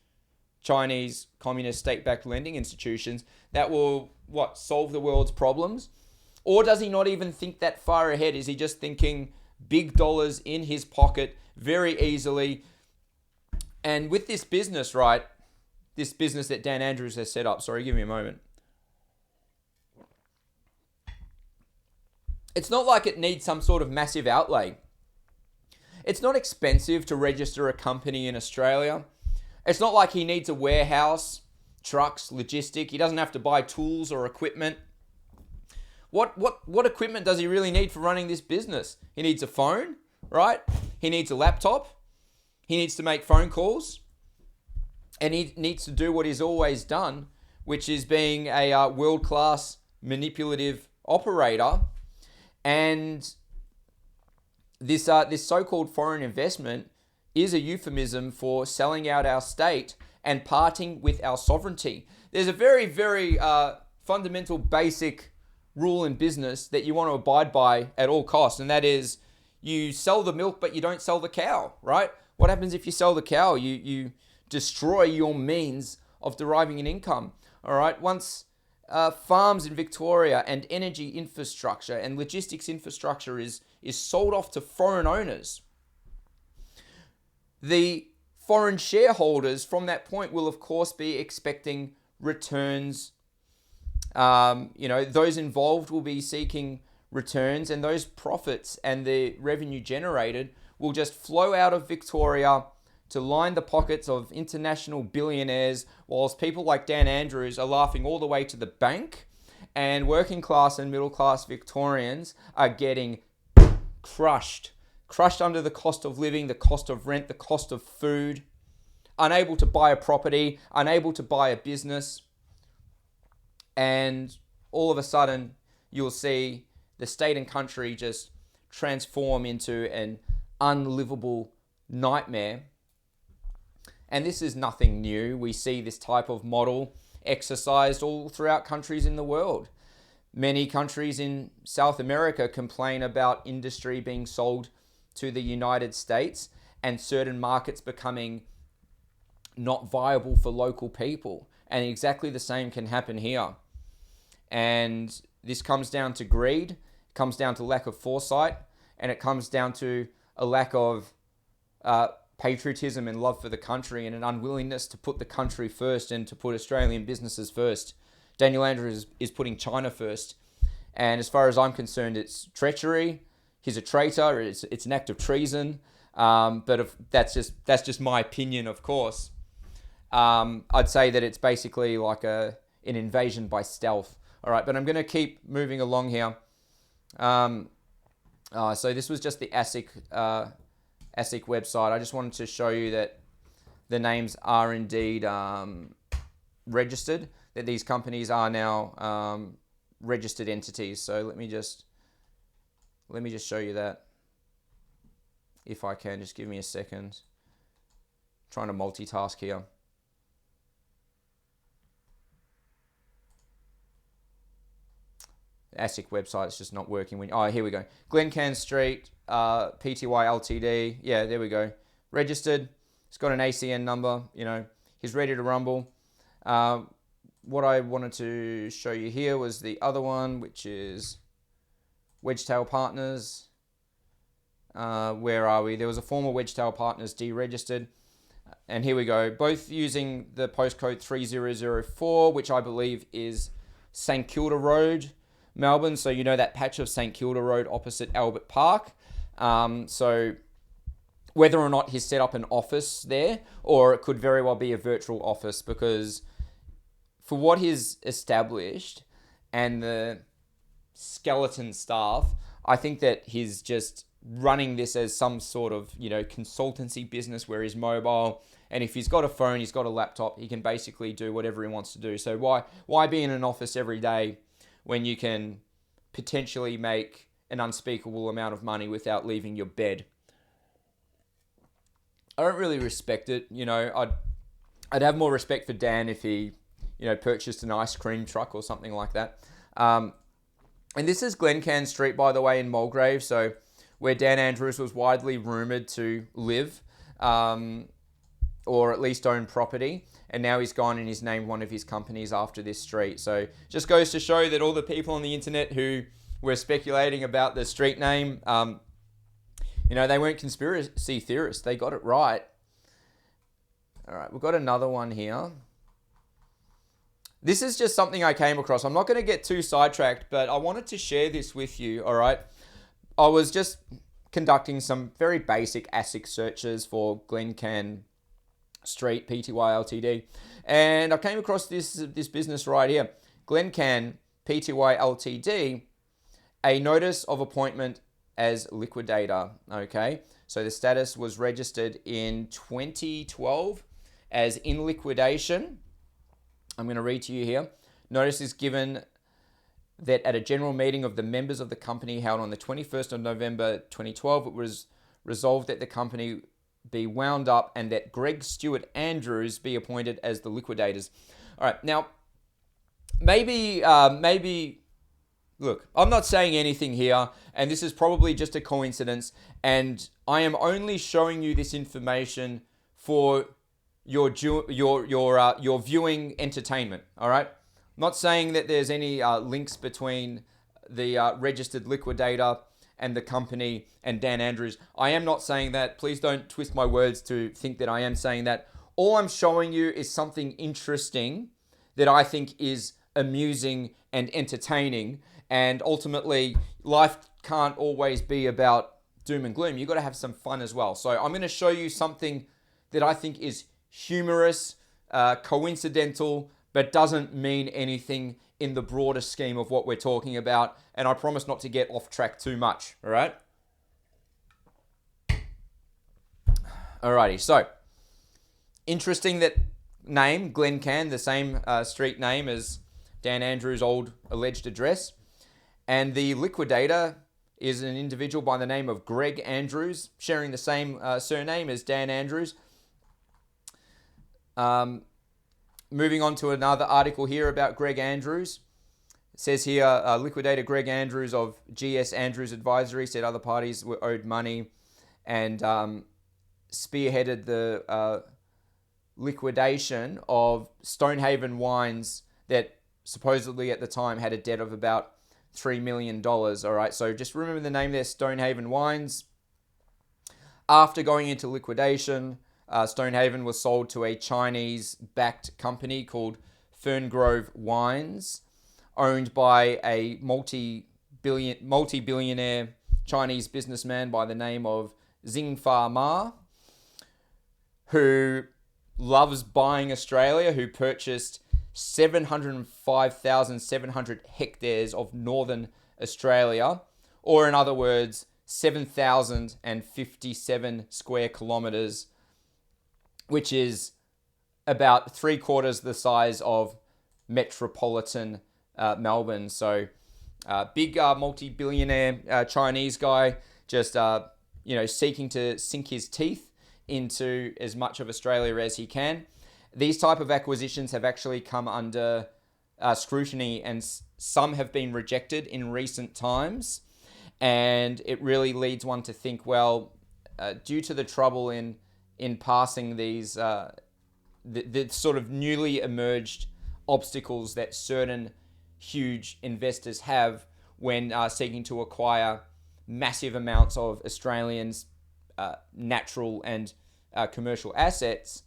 Chinese communist state-backed lending institutions, that will, solve the world's problems? Or does he not even think that far ahead? Is he just thinking big dollars in his pocket very easily? And with this business, right, this business that Dan Andrews has set up, sorry, give me a moment. It's not like it needs some sort of massive outlay. It's not expensive to register a company in Australia. It's not like he needs a warehouse, trucks, logistic. He doesn't have to buy tools or equipment. What equipment does he really need for running this business? He needs a phone, right? He needs a laptop. He needs to make phone calls. And he needs to do what he's always done, which is being a world-class manipulative operator. And this so-called foreign investment is a euphemism for selling out our state and parting with our sovereignty. There's a very, very fundamental, basic rule in business that you want to abide by at all costs, and that is you sell the milk, but you don't sell the cow, right? What happens if you sell the cow? You destroy your means of deriving an income, all right? Once farms in Victoria and energy infrastructure and logistics infrastructure is sold off to foreign owners, the foreign shareholders from that point will of course be expecting returns. Those involved will be seeking returns, and those profits and the revenue generated will just flow out of Victoria to line the pockets of international billionaires, whilst people like Dan Andrews are laughing all the way to the bank, and working class and middle class Victorians are getting crushed under the cost of living, the cost of rent, the cost of food, unable to buy a property, unable to buy a business. And all of a sudden, you'll see the state and country just transform into an unlivable nightmare. And this is nothing new. We see this type of model exercised all throughout countries in the world. Many countries in South America complain about industry being sold to the United States and certain markets becoming not viable for local people. And exactly the same can happen here. And this comes down to greed, it comes down to lack of foresight, and it comes down to a lack of patriotism and love for the country, and an unwillingness to put the country first and to put Australian businesses first. Daniel Andrews is putting China first. And as far as I'm concerned, it's treachery. He's a traitor. It's an act of treason. But if that's just my opinion, of course. I'd say that it's basically like an invasion by stealth. All right, but I'm going to keep moving along here. So this was just the ASIC website. I just wanted to show you that the names are indeed registered, that these companies are now registered entities. So let me just show you that, if I can. Just give me a second. I'm trying to multitask here. The ASIC website is just not working. Here we go. Glencairn Street, PTY Ltd. Yeah, there we go. Registered. It's got an ACN number. He's ready to rumble. What I wanted to show you here was the other one, which is Wedgetail Partners. Where are we? There was a former Wedgetail Partners deregistered. And here we go. Both using the postcode 3004, which I believe is St Kilda Road, Melbourne. So you know that patch of St Kilda Road opposite Albert Park. So whether or not he's set up an office there, or it could very well be a virtual office, because for what he's established and the skeleton staff, I think that he's just running this as some sort of, consultancy business where he's mobile. And if he's got a phone, he's got a laptop, he can basically do whatever he wants to do. So why be in an office every day when you can potentially make an unspeakable amount of money without leaving your bed? I don't really respect it. I'd have more respect for Dan if he, purchased an ice cream truck or something like that. And this is Glencairn Street, by the way, in Mulgrave. So where Dan Andrews was widely rumoured to live, or at least own property. And now he's gone and he's named one of his companies after this street. So just goes to show that all the people on the internet who were speculating about the street name. They weren't conspiracy theorists. They got it right. All right, we've got another one here. This is just something I came across. I'm not going to get too sidetracked, but I wanted to share this with you, all right? I was just conducting some very basic ASIC searches for Glencan Street Pty Ltd, and I came across this business right here, Glencan Pty Ltd, a notice of appointment as liquidator, okay? So the status was registered in 2012 as in liquidation. I'm going to read to you here. Notice is given that at a general meeting of the members of the company held on the 21st of November 2012, it was resolved that the company be wound up and that Greg Stewart Andrews be appointed as the liquidators. All right, now, maybe, look, I'm not saying anything here, and this is probably just a coincidence, and I am only showing you this information for your viewing entertainment, all right? I'm not saying that there's any links between the registered liquidator and the company and Dan Andrews. I am not saying that. Please don't twist my words to think that I am saying that. All I'm showing you is something interesting that I think is amusing and entertaining. And ultimately, life can't always be about doom and gloom. You've got to have some fun as well. So I'm going to show you something that I think is humorous, coincidental, but doesn't mean anything in the broader scheme of what we're talking about. And I promise not to get off track too much, all right? Alrighty, so interesting that name, Glencan, the same street name as Dan Andrews' old alleged address. And the liquidator is an individual by the name of Greg Andrews, sharing the same surname as Dan Andrews. Moving on to another article here about Greg Andrews. It says here, liquidator Greg Andrews of GS Andrews Advisory said other parties were owed money and spearheaded the liquidation of Stonehaven Wines that supposedly at the time had a debt of about $3 million. All right, so just remember the name there, Stonehaven Wines. After going into liquidation, Stonehaven was sold to a Chinese-backed company called Ferngrove Wines, owned by a multi-billionaire Chinese businessman by the name of Xingfa Ma, who loves buying Australia, who purchased 705,700 hectares of northern Australia, or in other words, 7,057 square kilometers, which is about 3/4 the size of metropolitan Melbourne. So big multi-billionaire Chinese guy just seeking to sink his teeth into as much of Australia as he can. These type of acquisitions have actually come under scrutiny, and some have been rejected in recent times. And it really leads one to think, well, due to the trouble in passing these the sort of newly emerged obstacles that certain huge investors have when seeking to acquire massive amounts of Australians' natural and commercial assets,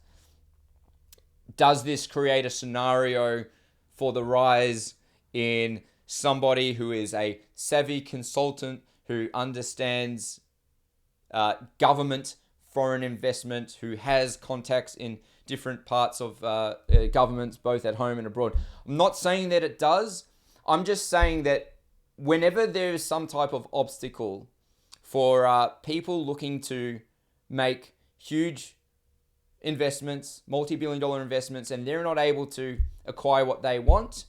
does this create a scenario for the rise in somebody who is a savvy consultant who understands government, foreign investment, who has contacts in different parts of governments, both at home and abroad? I'm not saying that it does. I'm just saying that whenever there is some type of obstacle for people looking to make huge investments, multi-billion-dollar investments, and they're not able to acquire what they want,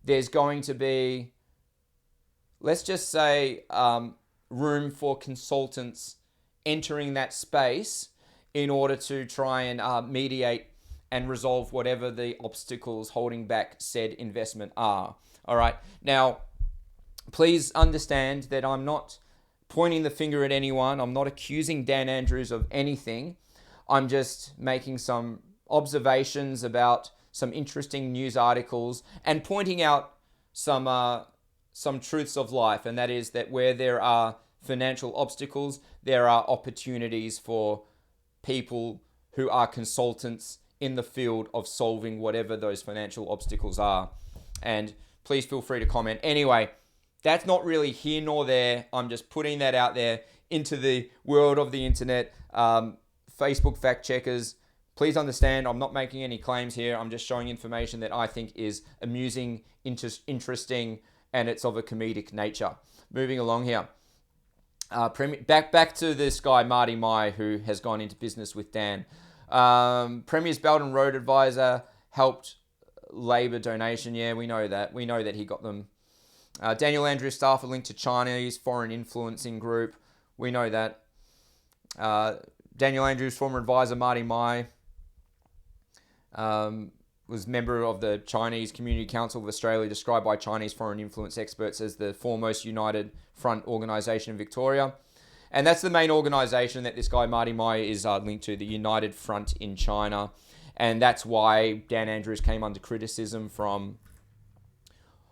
there's going to be, let's just say, room for consultants entering that space in order to try and mediate and resolve whatever the obstacles holding back said investment are. All right. Now, please understand that I'm not pointing the finger at anyone. I'm not accusing Dan Andrews of anything. I'm just making some observations about some interesting news articles and pointing out some some truths of life, and that is that where there are financial obstacles, there are opportunities for people who are consultants in the field of solving whatever those financial obstacles are. And please feel free to comment. Anyway, that's not really here nor there. I'm just putting that out there into the world of the internet. Facebook fact checkers, please understand, I'm not making any claims here. I'm just showing information that I think is amusing, interesting, and it's of a comedic nature. Moving along here. Back to this guy, Marty Mai, who has gone into business with Dan. Premier's Belt and Road Advisor helped Labour donation. Yeah, we know that. We know that he got them. Daniel Andrews' staff are linked to Chinese foreign influencing group. We know that. Daniel Andrews' former advisor, Marty Mai, was member of the Chinese Community Council of Australia, described by Chinese foreign influence experts as the foremost united front organisation in Victoria. And that's the main organisation that this guy, Marty Mai, is linked to, the United Front in China. And that's why Dan Andrews came under criticism from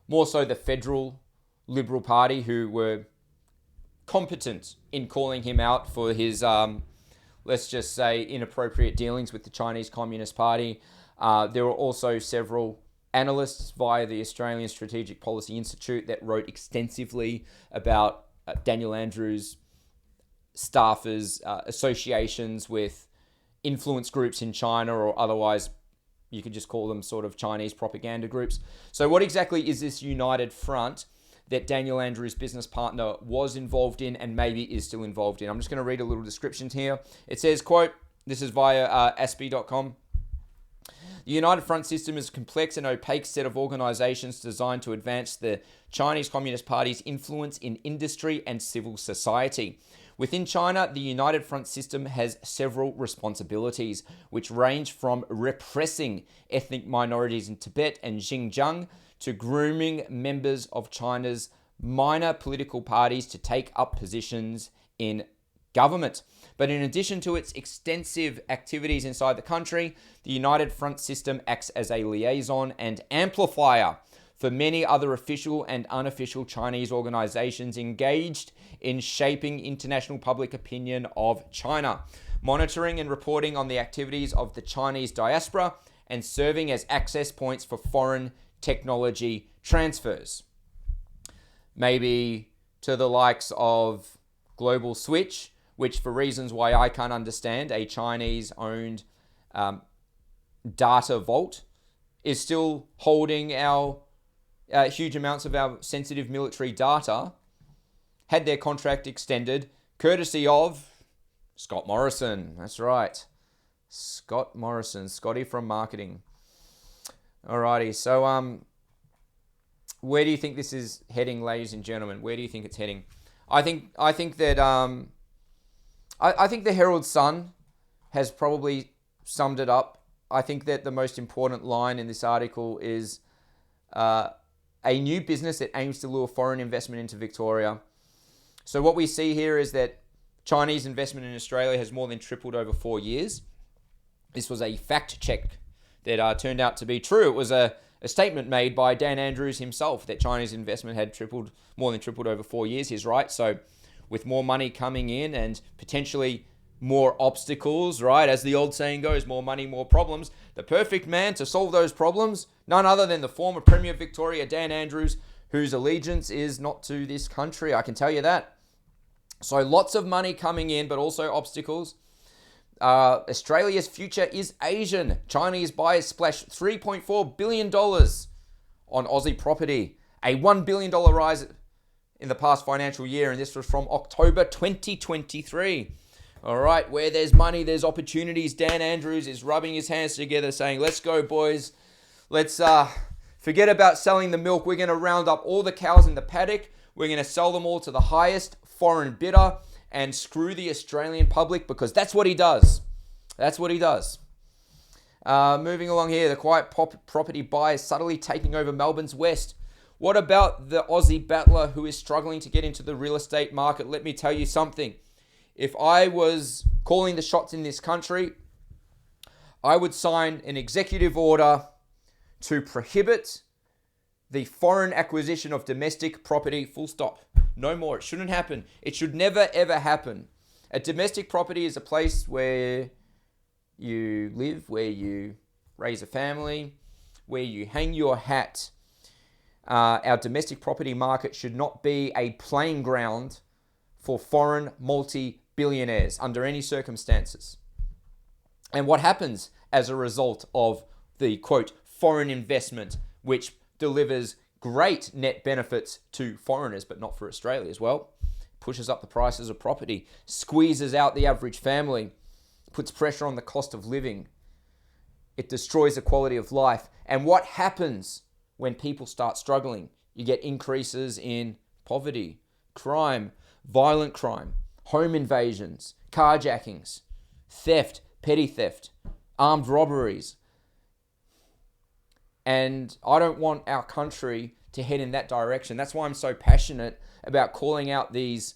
more so the federal Liberal Party, who were competent in calling him out for his, let's just say, inappropriate dealings with the Chinese Communist Party. There were also several analysts via the Australian Strategic Policy Institute that wrote extensively about Daniel Andrews' staffers' associations with influence groups in China, or otherwise you could just call them sort of Chinese propaganda groups. So what exactly is this United Front that Daniel Andrews' business partner was involved in and maybe is still involved in? I'm just going to read a little description here. It says, quote, this is via ASPI.com. The United Front system is a complex and opaque set of organizations designed to advance the Chinese Communist Party's influence in industry and civil society. Within China, the United Front system has several responsibilities, which range from repressing ethnic minorities in Tibet and Xinjiang to grooming members of China's minor political parties to take up positions in government. But in addition to its extensive activities inside the country, the United Front system acts as a liaison and amplifier for many other official and unofficial Chinese organizations engaged in shaping international public opinion of China, monitoring and reporting on the activities of the Chinese diaspora, and serving as access points for foreign technology transfers. Maybe to the likes of Global Switch, which for reasons why I can't understand, a Chinese-owned data vault, is still holding our huge amounts of our sensitive military data, had their contract extended, courtesy of Scott Morrison. That's right. Scott Morrison, Scotty from marketing. Alrighty, so where do you think this is heading, ladies and gentlemen? Where do you think it's heading? I think that I think the Herald Sun has probably summed it up. I think that the most important line in this article is a new business that aims to lure foreign investment into Victoria. So what we see here is that Chinese investment in Australia has more than tripled over 4 years. This was a fact check that turned out to be true. It was a statement made by Dan Andrews himself that Chinese investment had more than tripled over 4 years. He's right. So with more money coming in and potentially more obstacles, right? As the old saying goes, more money, more problems. The perfect man to solve those problems, none other than the former Premier of Victoria, Dan Andrews, whose allegiance is not to this country. I can tell you that. So lots of money coming in, but also obstacles. Australia's future is Asian. Chinese buyers splashed $3.4 billion on Aussie property. A $1 billion rise in the past financial year, and this was from October 2023. All right, where there's money, there's opportunities. Dan Andrews is rubbing his hands together saying, let's go, boys. Let's forget about selling the milk. We're going to round up all the cows in the paddock. We're going to sell them all to the highest foreign bidder and screw the Australian public, because that's what he does. That's what he does. Moving along here, the quiet property buyers subtly taking over Melbourne's West. What about the Aussie battler who is struggling to get into the real estate market? Let me tell you something. If I was calling the shots in this country, I would sign an executive order to prohibit the foreign acquisition of domestic property, full stop. No more. It shouldn't happen. It should never, ever happen. A domestic property is a place where you live, where you raise a family, where you hang your hat. Our domestic property market should not be a playing ground for foreign multi-billionaires under any circumstances. And what happens as a result of the, quote, foreign investment, which delivers great net benefits to foreigners, but not for Australia as well? Pushes up the prices of property, squeezes out the average family, puts pressure on the cost of living. It destroys the quality of life. And what happens when people start struggling? You get increases in poverty, crime, violent crime, home invasions, carjackings, theft, petty theft, armed robberies. And I don't want our country to head in that direction. That's why I'm so passionate about calling out these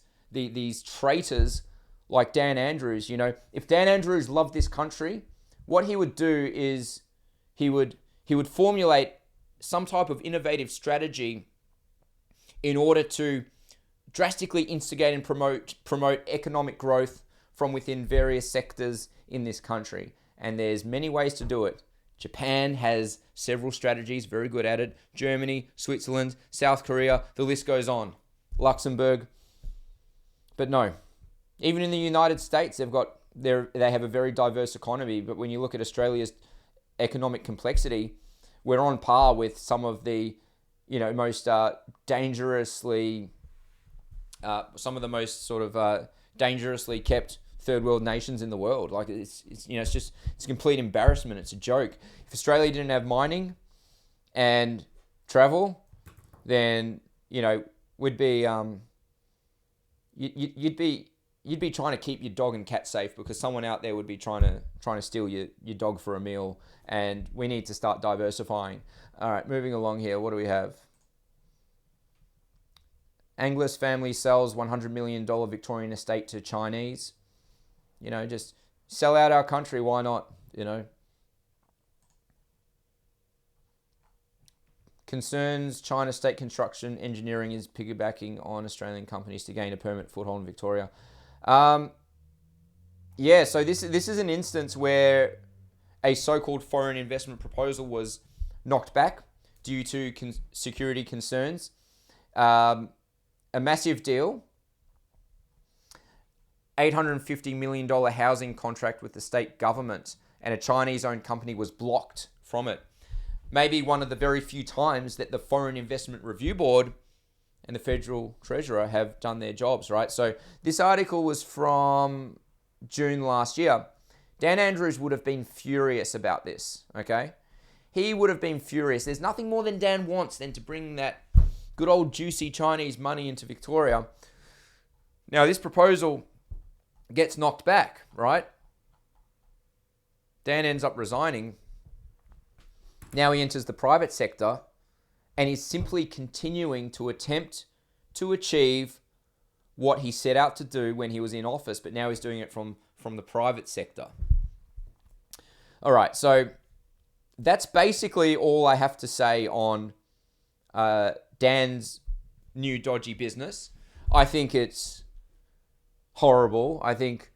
traitors like Dan Andrews. You know, if Dan Andrews loved this country, what he would do is he would formulate some type of innovative strategy in order to drastically instigate and promote economic growth from within various sectors in this country. And there's many ways to do it. Japan has several strategies, very good at it. Germany, Switzerland, South Korea, the list goes on. Luxembourg. But no, even in the United States, they have a very diverse economy. But when you look at Australia's economic complexity, we're on par with some of the, most dangerously kept third world nations in the world. Like it's a complete embarrassment. It's a joke. If Australia didn't have mining and travel, then we'd be you'd be trying to keep your dog and cat safe because someone out there would be trying to steal your dog for a meal. And we need to start diversifying. All right, moving along here. What do we have? Angus family sells $100 million Victorian estate to Chinese. Just sell out our country. Why not? Concerns China state construction engineering is piggybacking on Australian companies to gain a permanent foothold in Victoria. So this is an instance where a so-called foreign investment proposal was knocked back due to security concerns. A massive deal. $850 million housing contract with the state government, and a Chinese-owned company was blocked from it. Maybe one of the very few times that the Foreign Investment Review Board and the Federal Treasurer have done their jobs, right? So this article was from June last year. Dan Andrews would have been furious about this, okay? He would have been furious. There's nothing more than Dan wants than to bring that good old juicy Chinese money into Victoria. Now, this proposal gets knocked back, right? Dan ends up resigning. Now he enters the private sector and he's simply continuing to attempt to achieve what he set out to do when he was in office, but now he's doing it from the private sector. All right, so that's basically all I have to say on Dan's new dodgy business. I think it's horrible. I think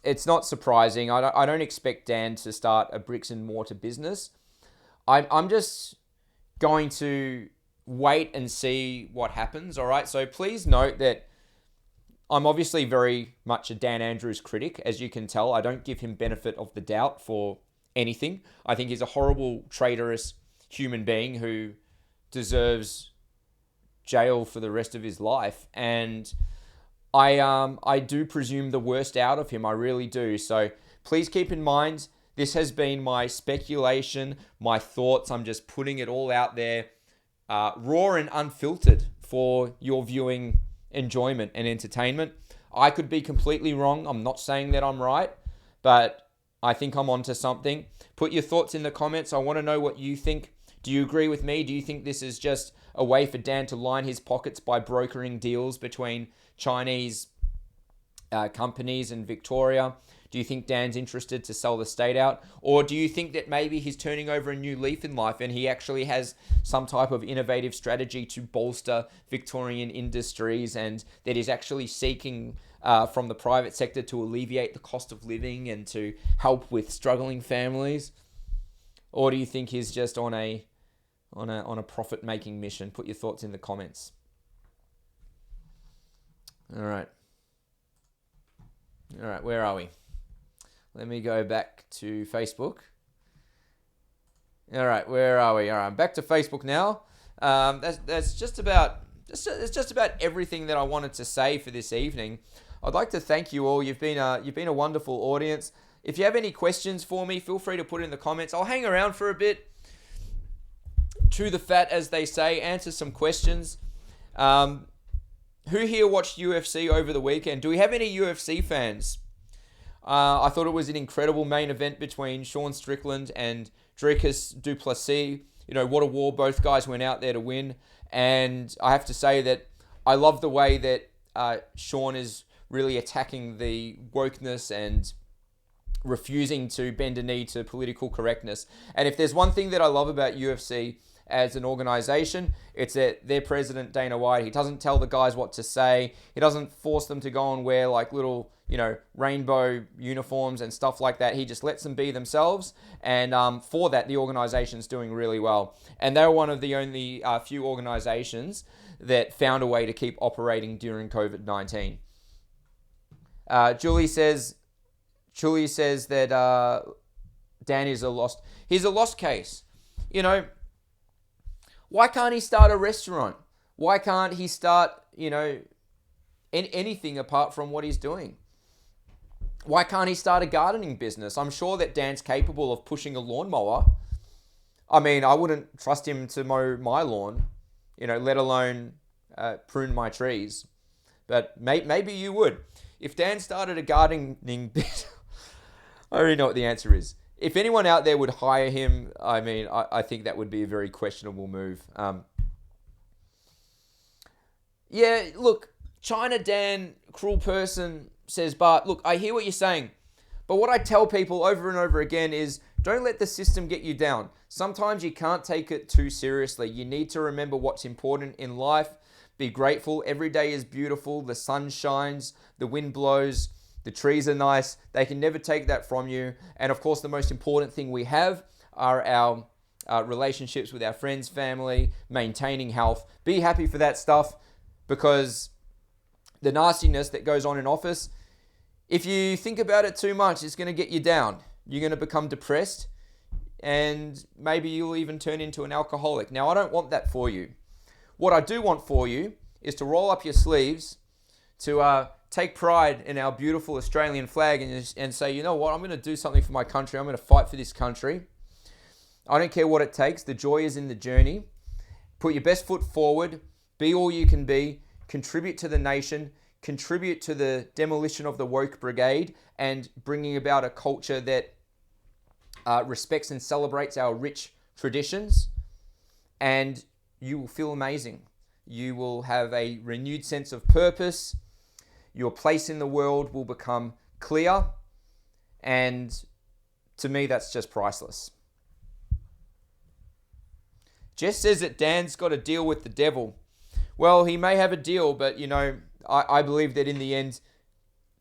it's not surprising. I don't expect Dan to start a bricks and mortar business. I'm just going to wait and see what happens. All right. So please note that I'm obviously very much a Dan Andrews critic. As you can tell, I don't give him benefit of the doubt for anything. I think he's a horrible, traitorous human being who deserves jail for the rest of his life. And I do presume the worst out of him. I really do. So please keep in mind, this has been my speculation, my thoughts. I'm just putting it all out there, raw and unfiltered for your viewing enjoyment and entertainment. I could be completely wrong. I'm not saying that I'm right, but I think I'm onto something. Put your thoughts in the comments. I want to know what you think. Do you agree with me? Do you think this is just a way for Dan to line his pockets by brokering deals between Chinese companies and Victoria? Do you think Dan's interested to sell the state out? Or do you think that maybe he's turning over a new leaf in life and he actually has some type of innovative strategy to bolster Victorian industries, and that he's actually seeking from the private sector to alleviate the cost of living and to help with struggling families? Or do you think he's just on a profit-making mission? Put your thoughts in the comments. All right, where are we? Let me go back to Facebook. All right, where are we? All right, I'm back to Facebook now. That's just about everything that I wanted to say for this evening. I'd like to thank you all. You've been a wonderful audience. If you have any questions for me, feel free to put it in the comments. I'll hang around for a bit, chew the fat, as they say, answer some questions. Who here watched UFC over the weekend? Do we have any UFC fans? I thought it was an incredible main event between Sean Strickland and Dricus du Plessis. You know, what a war. Both guys went out there to win. And I have to say that I love the way that Sean is really attacking the wokeness and refusing to bend a knee to political correctness. And if there's one thing that I love about UFC as an organization, it's that their president, Dana White, he doesn't tell the guys what to say. He doesn't force them to go and wear like little, rainbow uniforms and stuff like that. He just lets them be themselves. And for that, the organization's doing really well. And they're one of the only few organizations that found a way to keep operating during COVID-19. Julie says that Dan is he's a lost case. Why can't he start a restaurant? Why can't he start, anything apart from what he's doing? Why can't he start a gardening business? I'm sure that Dan's capable of pushing a lawnmower. I mean, I wouldn't trust him to mow my lawn, let alone prune my trees. But maybe you would. If Dan started a gardening business, I already know what the answer is. If anyone out there would hire him, I mean, I think that would be a very questionable move. Yeah, look, China Dan, cruel person, says, Bart, look, I hear what you're saying. But what I tell people over and over again is, don't let the system get you down. Sometimes you can't take it too seriously. You need to remember what's important in life. Be grateful. Every day is beautiful. The sun shines. The wind blows. The trees are nice. They can never take that from you. And of course, the most important thing we have are our relationships with our friends, family, maintaining health. Be happy for that stuff, because the nastiness that goes on in office, if you think about it too much, it's going to get you down. You're going to become depressed, and maybe you'll even turn into an alcoholic. Now, I don't want that for you. What I do want for you is to roll up your sleeves, to take pride in our beautiful Australian flag, and say, you know what, I'm going to do something for my country. I'm going to fight for this country. I don't care what it takes. The joy is in the journey. Put your best foot forward. Be all you can be. Contribute to the nation. Contribute to the demolition of the woke brigade, and bringing about a culture that respects and celebrates our rich traditions. And you will feel amazing. You will have a renewed sense of purpose. Your place in the world will become clear. And to me, that's just priceless. Jess says that Dan's got a deal with the devil. Well, he may have a deal, but, I believe that in the end,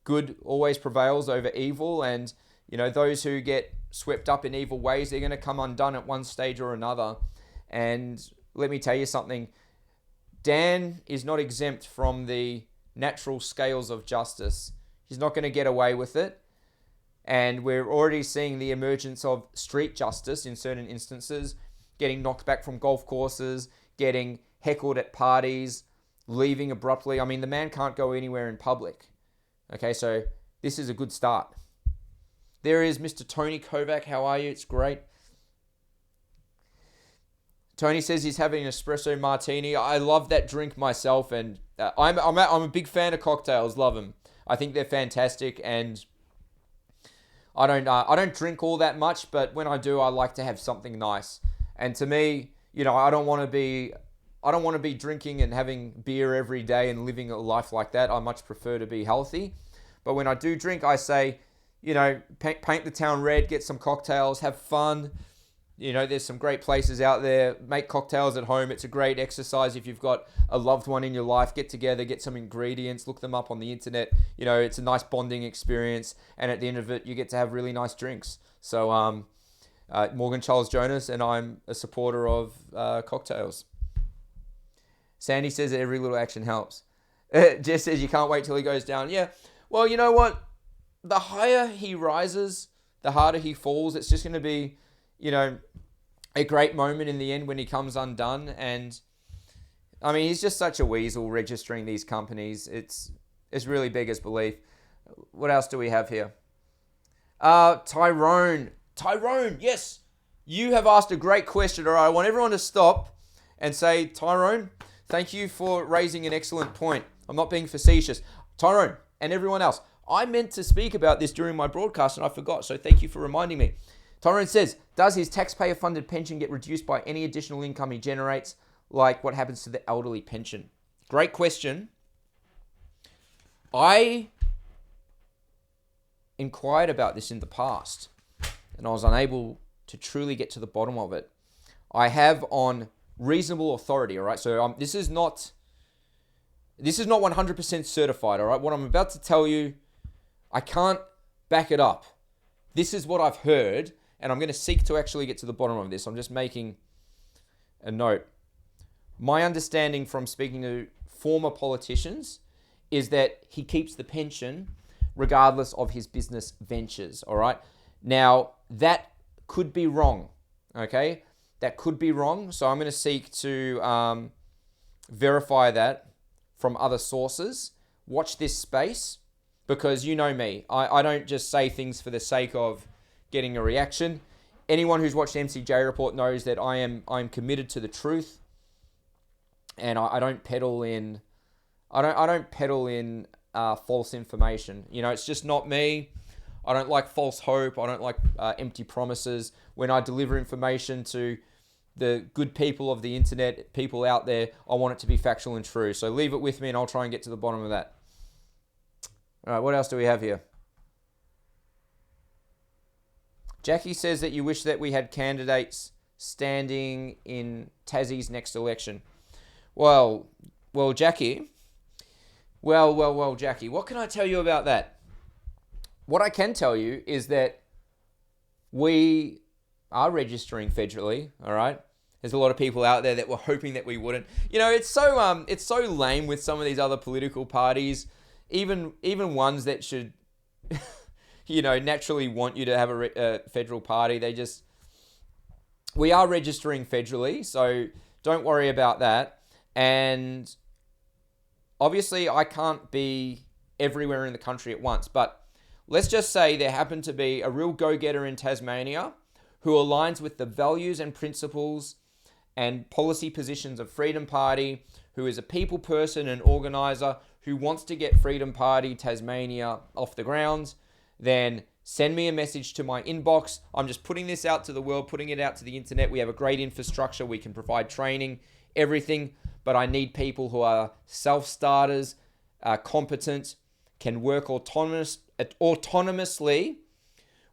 good always prevails over evil. And, those who get swept up in evil ways, they're going to come undone at one stage or another. And let me tell you something. Dan is not exempt from the natural scales of justice. He's not going to get away with it. And we're already seeing the emergence of street justice in certain instances, getting knocked back from golf courses, getting heckled at parties, leaving abruptly. I mean, the man can't go anywhere in public. Okay, so this is a good start. There is Mr. Tony Kovac. How are you? It's great. Tony says he's having an espresso martini. I love that drink myself, and I'm a big fan of cocktails. Love them. I think they're fantastic, and I don't drink all that much, but when I do, I like to have something nice. And to me, I don't want to be drinking and having beer every day and living a life like that. I much prefer to be healthy. But when I do drink, I say, paint the town red, get some cocktails, have fun. There's some great places out there. Make cocktails at home. It's a great exercise if you've got a loved one in your life. Get together, get some ingredients, look them up on the internet. It's a nice bonding experience. And at the end of it, you get to have really nice drinks. So, Morgan Charles Jonas, and I'm a supporter of cocktails. Sandy says that every little action helps. Jess says you can't wait till he goes down. Yeah. Well, you know what? The higher he rises, the harder he falls. It's just going to be, a great moment in the end when he comes undone. And I mean, he's just such a weasel registering these companies. It's really beggars belief. What else do we have here? Tyrone, yes, you have asked a great question. All right, I want everyone to stop and say, Tyrone, thank you for raising an excellent point. I'm not being facetious. Tyrone and everyone else, I meant to speak about this during my broadcast and I forgot, so thank you for reminding me. Tyrone says, does his taxpayer-funded pension get reduced by any additional income he generates, like what happens to the elderly pension? Great question. I inquired about this in the past, and I was unable to truly get to the bottom of it. I have on reasonable authority, all right? So this is not 100% certified, all right? What I'm about to tell you, I can't back it up. This is what I've heard, and I'm going to seek to actually get to the bottom of this. I'm just making a note. My understanding from speaking to former politicians is that he keeps the pension regardless of his business ventures, all right? Now, that could be wrong, okay? That could be wrong, so I'm going to seek to verify that from other sources. Watch this space, because you know me. I don't just say things for the sake of getting a reaction. Anyone who's watched the MCJ report knows that I'm committed to the truth, and I don't peddle in false information. It's just not me. I don't like false hope. I don't like empty promises. When I deliver information to the good people of the internet, people out there, I want it to be factual and true. So leave it with me and I'll try and get to the bottom of that. All right, what else do we have here? Jackie says that you wish that we had candidates standing in Tassie's next election. Well, Jackie. Well, Jackie. What can I tell you about that? What I can tell you is that we are registering federally, all right? There's a lot of people out there that were hoping that we wouldn't. It's so lame with some of these other political parties, even ones that should, naturally want you to have a federal party. We are registering federally, so don't worry about that. And obviously, I can't be everywhere in the country at once, but let's just say there happened to be a real go-getter in Tasmania who aligns with the values and principles and policy positions of Freedom Party, who is a people person and organizer who wants to get Freedom Party Tasmania off the ground, then send me a message to my inbox. I'm just putting this out to the world, putting it out to the internet. We have a great infrastructure. We can provide training, everything, but I need people who are self-starters, competent, can work autonomously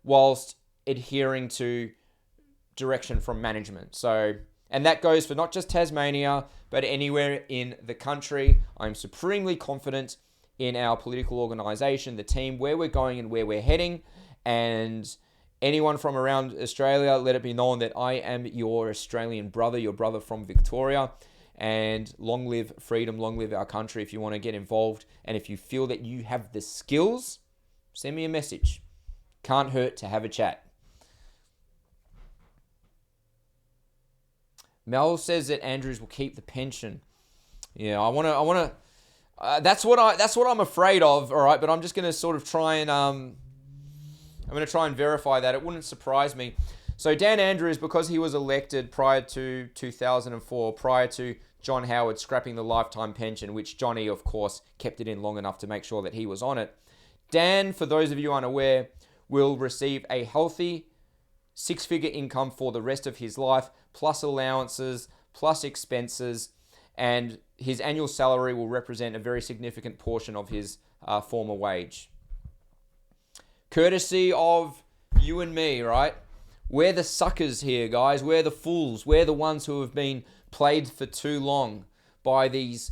whilst adhering to direction from management. So, and that goes for not just Tasmania, but anywhere in the country. I'm supremely confident in our political organisation, the team, where we're going and where we're heading. And anyone from around Australia, let it be known that I am your Australian brother, your brother from Victoria. And long live freedom, long live our country. If you want to get involved and if you feel that you have the skills, send me a message. Can't hurt to have a chat. Mel says that Andrews will keep the pension. Yeah, I want to. That's what I'm afraid of. All right, but I'm just going to sort of try and I'm going to try and verify that. It wouldn't surprise me. So Dan Andrews, because he was elected prior to 2004, prior to John Howard scrapping the lifetime pension, which Johnny, of course, kept it in long enough to make sure that he was on it. Dan, for those of you unaware, will receive a healthy six-figure income for the rest of his life, plus allowances, plus expenses, and his annual salary will represent a very significant portion of his former wage. courtesy of you and me, right? We're the suckers here, guys. We're the fools. We're the ones who have been played for too long by these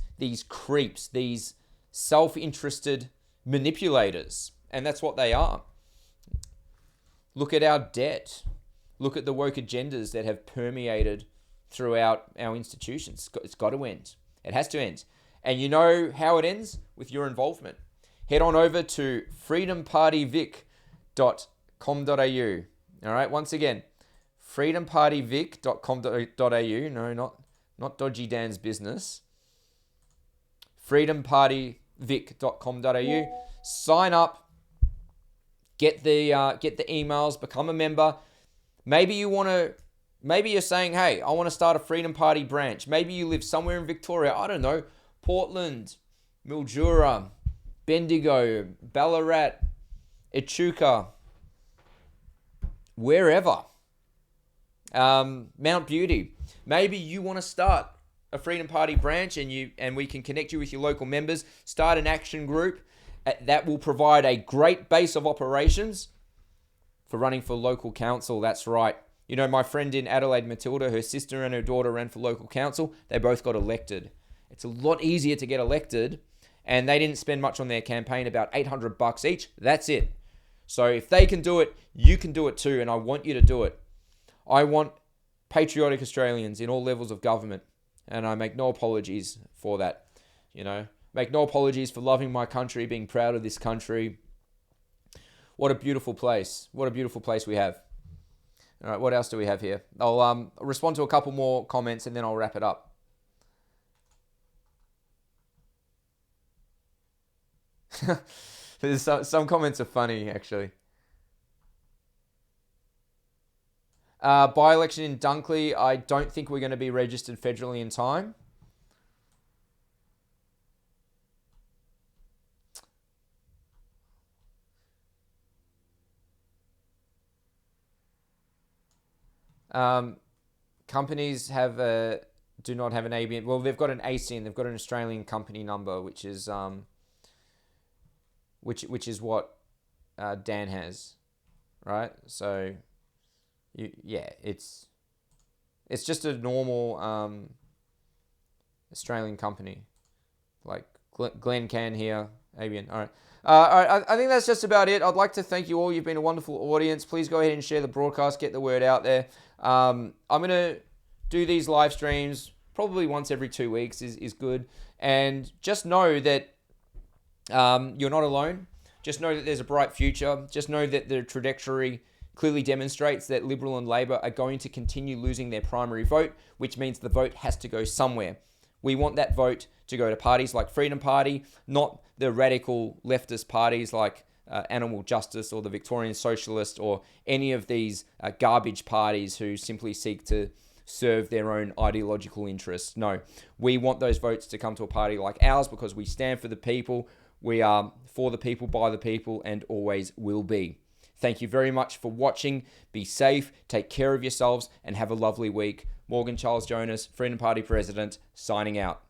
creeps, these self-interested manipulators. And that's what they are. Look at our debt. Look at the woke agendas that have permeated throughout our institutions. It's got to end. It has to end. And you know how it ends? With your involvement. Head on over to freedompartyvic.com.au. All right, once again, freedompartyvic.com.au. No, not Dodgy Dan's business. freedompartyvic.com.au. Sign up. Get the emails. Become a member. Maybe you're saying, hey, I want to start a Freedom Party branch. Maybe you live somewhere in Victoria. I don't know, Portland, Mildura, Bendigo, Ballarat, Echuca, wherever. Mount Beauty. Maybe you want to start a Freedom Party branch and we can connect you with your local members. Start an action group that will provide a great base of operations for running for local council. That's right. You know, my friend in Adelaide, Matilda, her sister and her daughter ran for local council. They both got elected. It's a lot easier to get elected, and they didn't spend much on their campaign, about $800 each. That's it. So if they can do it, you can do it too, and I want you to do it. I want patriotic Australians in all levels of government, and I make no apologies for that. You know, make no apologies for loving my country, being proud of this country. What a beautiful place. What a beautiful place we have. All right, what else do we have here? I'll respond to a couple more comments and then I'll wrap it up. There's some comments are funny, actually. By-election in Dunkley, I don't think we're going to be registered federally in time. Companies do not have an ABN. Well, they've got an ACN. They've got an Australian company number, which is what Dan has, right? So, it's just a normal Australian company, like Glen Can here, ABN. All right. I think that's just about it. I'd like to thank you all. You've been a wonderful audience. Please go ahead and share the broadcast, get the word out there. I'm going to do these live streams probably once every 2 weeks is good. And just know that you're not alone. Just know that there's a bright future. Just know that the trajectory clearly demonstrates that Liberal and Labor are going to continue losing their primary vote, which means the vote has to go somewhere. We want that vote to go to parties like Freedom Party, not the radical leftist parties like Animal Justice or the Victorian Socialist or any of these garbage parties who simply seek to serve their own ideological interests. No, we want those votes to come to a party like ours because we stand for the people. We are for the people, by the people, and always will be. Thank you very much for watching. Be safe, take care of yourselves, and have a lovely week. Morgan Charles Jonas, Freedom Party President, signing out.